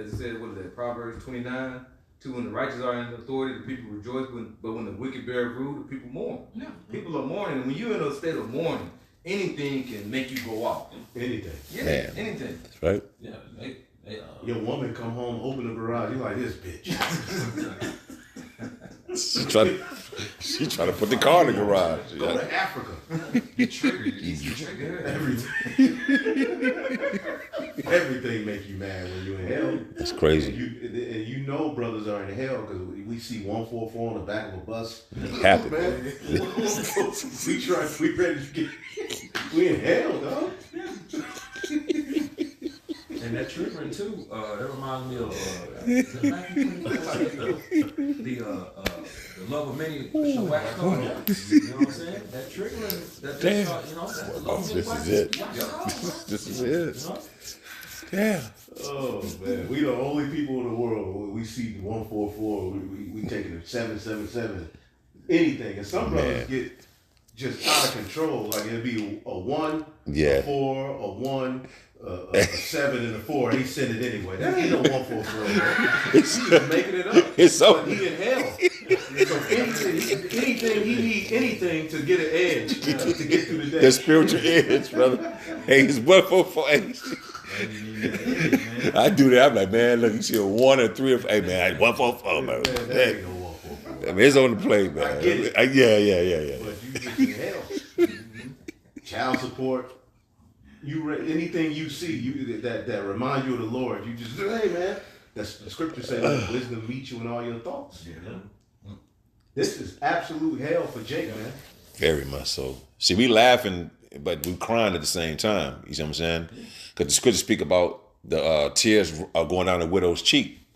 [SPEAKER 3] as it said, what is that? Proverbs 29. When the righteous are in authority, the people rejoice. But when the wicked bear rule, the people mourn. Yeah. People are mourning, and when you're in a state of mourning, anything can make you go off.
[SPEAKER 1] Anything.
[SPEAKER 3] Yeah, anything.
[SPEAKER 2] That's right.
[SPEAKER 4] Yeah.
[SPEAKER 1] Your woman come home, open the garage, you like this bitch.
[SPEAKER 2] She try to put the car in the garage.
[SPEAKER 1] Go to Africa.
[SPEAKER 4] You trigger. You trigger.
[SPEAKER 1] Everything make you mad when you're in hell.
[SPEAKER 2] That's crazy.
[SPEAKER 1] And you know brothers are in hell because we see 144 on the back of a bus.
[SPEAKER 2] Happy.
[SPEAKER 1] Man, we ready to get. We in hell, dog.
[SPEAKER 6] And that triggering too, that reminds me of the love of many shall wax cold. You know what I'm saying? That triggering, that
[SPEAKER 2] Damn.
[SPEAKER 6] you know, that love
[SPEAKER 2] This is it. This is it.
[SPEAKER 6] You know?
[SPEAKER 2] Yeah.
[SPEAKER 1] Oh man, we the only people in the world when we see 144, we taking a 777, anything, and some brothers get just out of control. Like it'll be a 1, a 4, a 1. A 7 and a 4, he sent it anyway. That ain't no 144, man. He's just making it up. But he in hell. So anything he needs anything to get an edge to get through the day.
[SPEAKER 2] The spiritual edge, brother. Hey, it's 144. I do that. I'm like, man, look, you see a 1 or 3 or 4. Hey, man, 144, man.
[SPEAKER 1] That ain't no 144.
[SPEAKER 2] I mean, it's on the plate, man.
[SPEAKER 1] I get it.
[SPEAKER 2] Yeah.
[SPEAKER 1] But you just in hell. Child support. Anything you see that remind you of the Lord, you just hey man. That's the scripture says wisdom meets you in all your thoughts. Yeah. This is absolute hell for Jake, man.
[SPEAKER 2] Very much so. See, we laughing, but we crying at the same time. You see what I'm saying? Because the scriptures speak about the tears are going down the widow's cheek,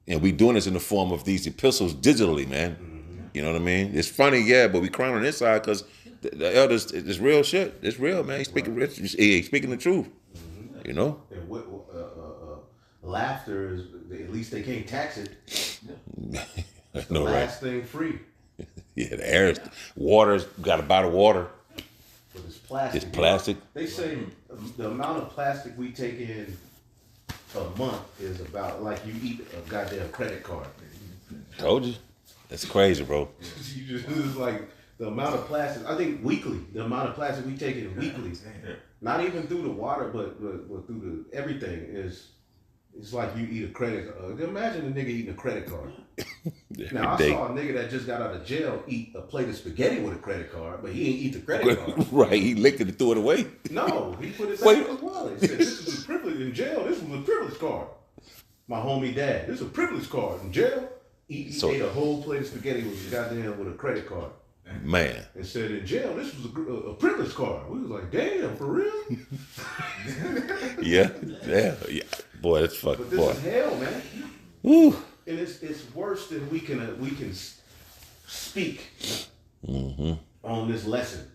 [SPEAKER 2] and we doing this in the form of these epistles digitally, man. You know what I mean? It's funny, yeah, but we crying on the inside because the elders, it's real shit. It's real, man. He's speaking, he's speaking the truth. You know?
[SPEAKER 1] And laughter is, at least they can't tax it. It's the last thing free.
[SPEAKER 2] Yeah, the air, water's got to buy the water.
[SPEAKER 1] plastic.
[SPEAKER 2] It's plastic.
[SPEAKER 1] They say the amount of plastic we take in a month is about like you eat a goddamn credit card.
[SPEAKER 2] Told you. That's crazy, bro.
[SPEAKER 1] You just, it's like the amount of plastic. I think weekly, the amount of plastic we take in weekly, not even through the water, but through the everything is. It's like you eat a credit card. Imagine a nigga eating a credit card. Now, I saw a nigga that just got out of jail eat a plate of spaghetti with a credit card, but he ain't eat the credit card.
[SPEAKER 2] Right, he licked it and threw it away.
[SPEAKER 1] No, he put it back in his wallet. He said, this is a privilege in jail. This was a privilege card. My homie dad, this is a privilege card. In jail, he ate a whole plate of spaghetti with a credit card.
[SPEAKER 2] Man.
[SPEAKER 1] And said in jail, this was a privilege card. We was like, damn, for real?
[SPEAKER 2] Yeah. Boy, that's fucking.
[SPEAKER 1] But this is hell, man.
[SPEAKER 2] Woo.
[SPEAKER 1] And it's worse than we can speak on this lesson.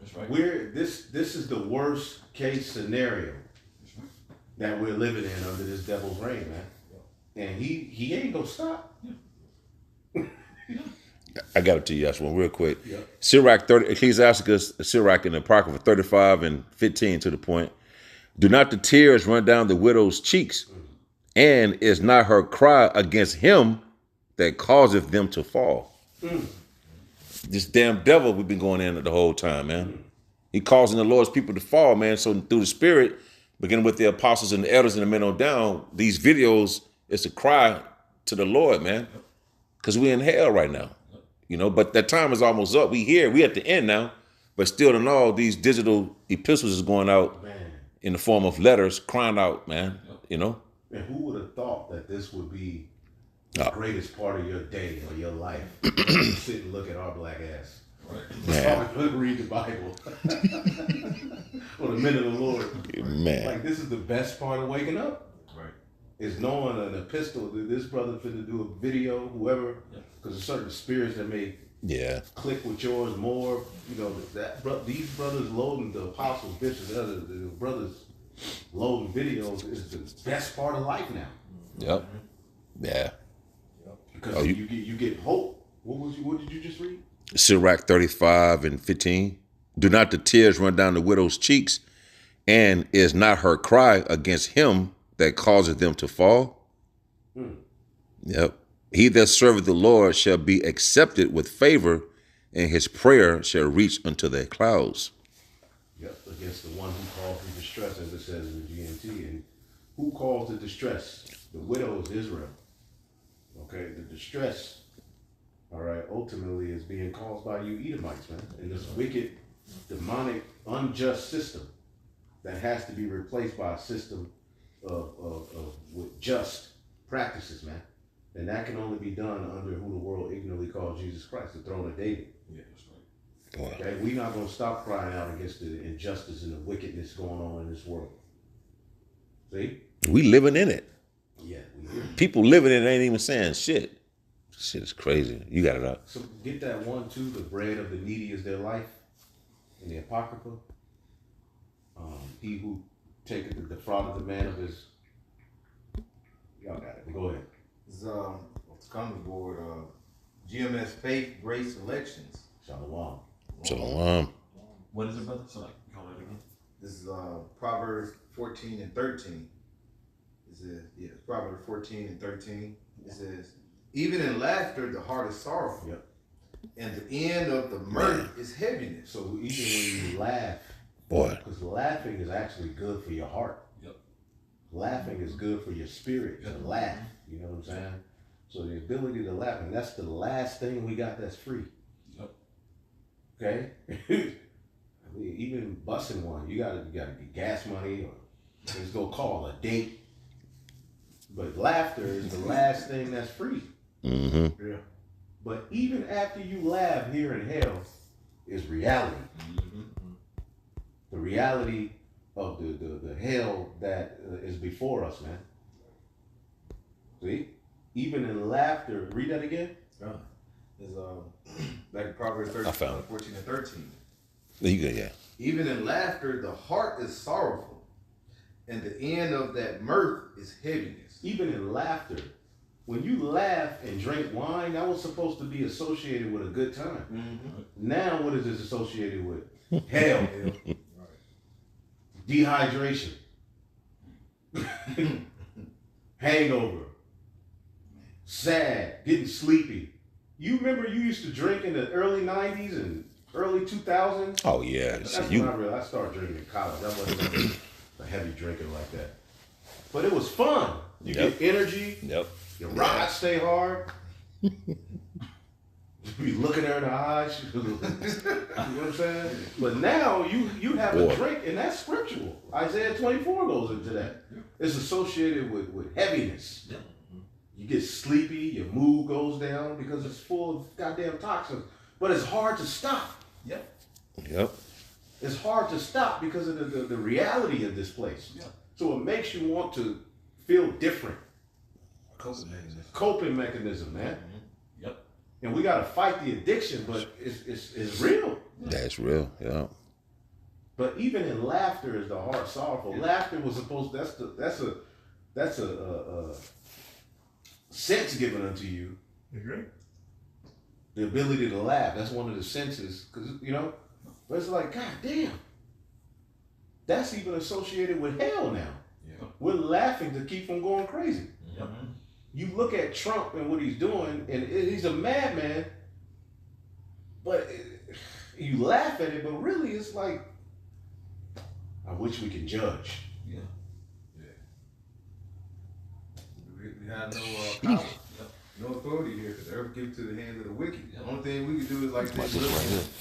[SPEAKER 4] That's right.
[SPEAKER 1] This is the worst case scenario that we're living in under this devil's reign, man. And he ain't gonna stop.
[SPEAKER 2] I got it to you, that's one real quick.
[SPEAKER 1] Yeah.
[SPEAKER 2] Sirach 30, Ecclesiasticus, Sirach in the Apocrypha 35 and 15 to the point. Do not the tears run down the widow's cheeks, and is not her cry against him that causeth them to fall. This damn devil we've been going in the whole time, man. He causing the Lord's people to fall, man. So through the Spirit, beginning with the apostles and the elders and the men on down, these videos is a cry to the Lord, man. Because we're in hell right now. You know, but that time is almost up. We at the end now, but still in all, these digital epistles is going out in the form of letters, crying out, man, you know?
[SPEAKER 1] And who would have thought that this would be the greatest part of your day or your life? Sit and look at our black ass.
[SPEAKER 2] Man.
[SPEAKER 1] Read the Bible. Or the men of the Lord.
[SPEAKER 2] Man.
[SPEAKER 1] Like, this is the best part of waking up.
[SPEAKER 4] Right.
[SPEAKER 1] Is knowing an epistle that this brother finna do a video, whoever, because there's certain spirits that may click with yours more. You know, these brothers loading the apostles, bishops, the brothers loading videos is the best part of life now.
[SPEAKER 2] Yep. Yeah.
[SPEAKER 1] Because you get hope. What did you just read?
[SPEAKER 2] Sirach 35 and 15. Do not the tears run down the widow's cheeks, and is not her cry against him that causeth them to fall? Yep. He that serveth the Lord shall be accepted with favor, and his prayer shall reach unto the clouds.
[SPEAKER 1] Yep, against the one who calls to distress, as it says in the GNT. And who calls to distress? The widow is Israel. Okay, the distress, all right, ultimately is being caused by you Edomites, man. In this wicked, demonic, unjust system that has to be replaced by a system of with just practices, man. And that can only be done under who the world ignorantly calls Jesus Christ, the throne of David.
[SPEAKER 4] Yeah, that's right.
[SPEAKER 1] Okay, we're not gonna stop crying out against the injustice and the wickedness going on in this world. See?
[SPEAKER 2] We living in it.
[SPEAKER 1] Yeah, we hear.
[SPEAKER 2] People living in it ain't even saying shit. Shit is crazy. You got it up.
[SPEAKER 1] So get that one too. The bread of the needy is their life. In the Apocrypha, he who taketh the defrauded the man of his. Y'all got it. Go ahead.
[SPEAKER 3] It's coming board. GMS Faith Grace Elections.
[SPEAKER 1] Shalom.
[SPEAKER 2] So,
[SPEAKER 4] What is it, brother? So, call it again.
[SPEAKER 3] This is Proverbs 14 and 13. It says, Proverbs 14 and 13. It says, even in laughter, the heart is sorrowful.
[SPEAKER 1] Yep.
[SPEAKER 3] And the end of the mirth is heaviness.
[SPEAKER 1] So even when you laugh,
[SPEAKER 2] boy,
[SPEAKER 1] because laughing is actually good for your heart.
[SPEAKER 4] Yep.
[SPEAKER 1] Laughing is good for your spirit to laugh. You know what I'm saying? So the ability to laugh, and that's the last thing we got that's free.
[SPEAKER 4] Yep.
[SPEAKER 1] Okay? I mean, even busing one, you gotta get gas money or just go call a date. But laughter is the last thing that's free.
[SPEAKER 2] mm-hmm.
[SPEAKER 3] Yeah.
[SPEAKER 1] But even after you laugh here in hell is reality. The reality of the hell that is before us, man. See? Even in laughter, read that again.
[SPEAKER 3] Is like Proverbs 13,
[SPEAKER 2] I found it.
[SPEAKER 3] 14 and 13.
[SPEAKER 2] You got, yeah.
[SPEAKER 3] Even in laughter, the heart is sorrowful, and the end of that mirth is heaviness.
[SPEAKER 1] Even in laughter, when you laugh and drink wine, that was supposed to be associated with a good time.
[SPEAKER 3] Mm-hmm.
[SPEAKER 1] Now, what is this associated with? Hell, dehydration, hangover, sad, getting sleepy. You remember you used to drink in the early 90s and early 2000s?
[SPEAKER 2] Oh yeah,
[SPEAKER 1] That's
[SPEAKER 2] see,
[SPEAKER 1] when
[SPEAKER 2] you.
[SPEAKER 1] I started drinking in college. I wasn't a heavy drinker like that. But it was fun. You
[SPEAKER 2] Yep.
[SPEAKER 1] get energy,
[SPEAKER 2] Yep.
[SPEAKER 1] your rods stay hard. You be looking her in the eyes. You know what I'm saying? But now you have
[SPEAKER 2] Boy.
[SPEAKER 1] a drink, and that's scriptural. Isaiah 24 goes into that. It's associated with heaviness.
[SPEAKER 4] Yeah.
[SPEAKER 1] You get sleepy, your mood goes down because it's full of goddamn toxins. But it's hard to stop.
[SPEAKER 2] Yep.
[SPEAKER 1] It's hard to stop because of the reality of this place.
[SPEAKER 4] Yeah.
[SPEAKER 1] So it makes you want to feel different. Coping mechanism, man.
[SPEAKER 4] Yep.
[SPEAKER 1] And we gotta fight the addiction, but it's real.
[SPEAKER 2] That's real. Yeah.
[SPEAKER 1] But even in laughter is the heart sorrowful. Laughter was supposed that's a sense given unto you. The ability to laugh. That's one of the senses, because but it's like, God damn. That's even associated with hell now.
[SPEAKER 4] Yeah.
[SPEAKER 1] We're laughing to keep from going crazy.
[SPEAKER 4] Yep.
[SPEAKER 1] You look at Trump and what he's doing, and he's a madman. But you laugh at it, but really it's like, I wish we could judge.
[SPEAKER 4] Yeah.
[SPEAKER 3] We have no power, no authority here, because earth given to the hands of the wicked. The only thing we can do is like
[SPEAKER 2] Like
[SPEAKER 3] this,
[SPEAKER 2] this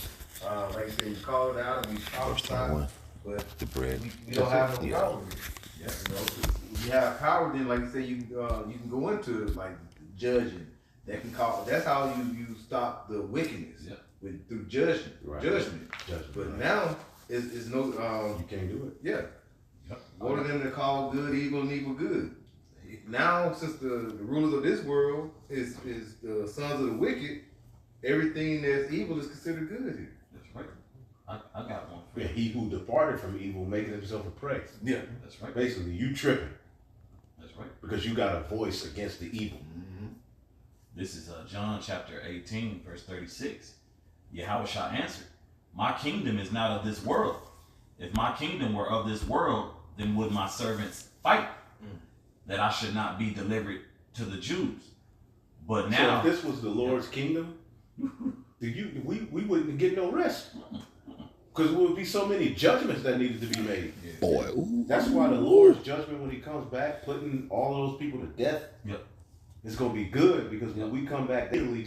[SPEAKER 2] right here.
[SPEAKER 3] like I say, we call it out and we
[SPEAKER 2] Verse
[SPEAKER 3] prophesy,
[SPEAKER 2] 21.
[SPEAKER 3] but
[SPEAKER 2] The bread.
[SPEAKER 3] we don't have no
[SPEAKER 2] Yeah.
[SPEAKER 3] power here. Yeah, you have power, then like you say, you can go into like judging. That can call. That's how you stop the wickedness.
[SPEAKER 4] Yeah.
[SPEAKER 3] Through judgment.
[SPEAKER 1] Right.
[SPEAKER 3] Judgment.
[SPEAKER 1] Judgment,
[SPEAKER 3] But
[SPEAKER 1] right.
[SPEAKER 3] now it's no.
[SPEAKER 1] You can't do it.
[SPEAKER 3] Yeah.
[SPEAKER 4] Yep.
[SPEAKER 3] What are them to call good evil and evil good? Now, since the rulers of this world is the sons of the wicked, everything that's evil is considered good here.
[SPEAKER 4] That's right. I got one for
[SPEAKER 1] Yeah,
[SPEAKER 4] you.
[SPEAKER 1] he who departed from evil making himself a prey.
[SPEAKER 3] Yeah.
[SPEAKER 4] That's right.
[SPEAKER 1] Basically, you tripping
[SPEAKER 4] That's right.
[SPEAKER 1] because you got a voice against the evil.
[SPEAKER 4] This is John chapter 18, verse 36. Yahushua answered, "My kingdom is not of this world. If my kingdom were of this world, then would my servants fight, that I should not be delivered to the Jews. But now,
[SPEAKER 1] So if this was the Lord's kingdom, we wouldn't get no rest. Because there would be so many judgments that needed to be made.
[SPEAKER 2] Boy. Ooh.
[SPEAKER 1] That's why the Lord's judgment when he comes back, putting all those people to death,
[SPEAKER 4] Yep.
[SPEAKER 1] it's going to be good, because when we come back, literally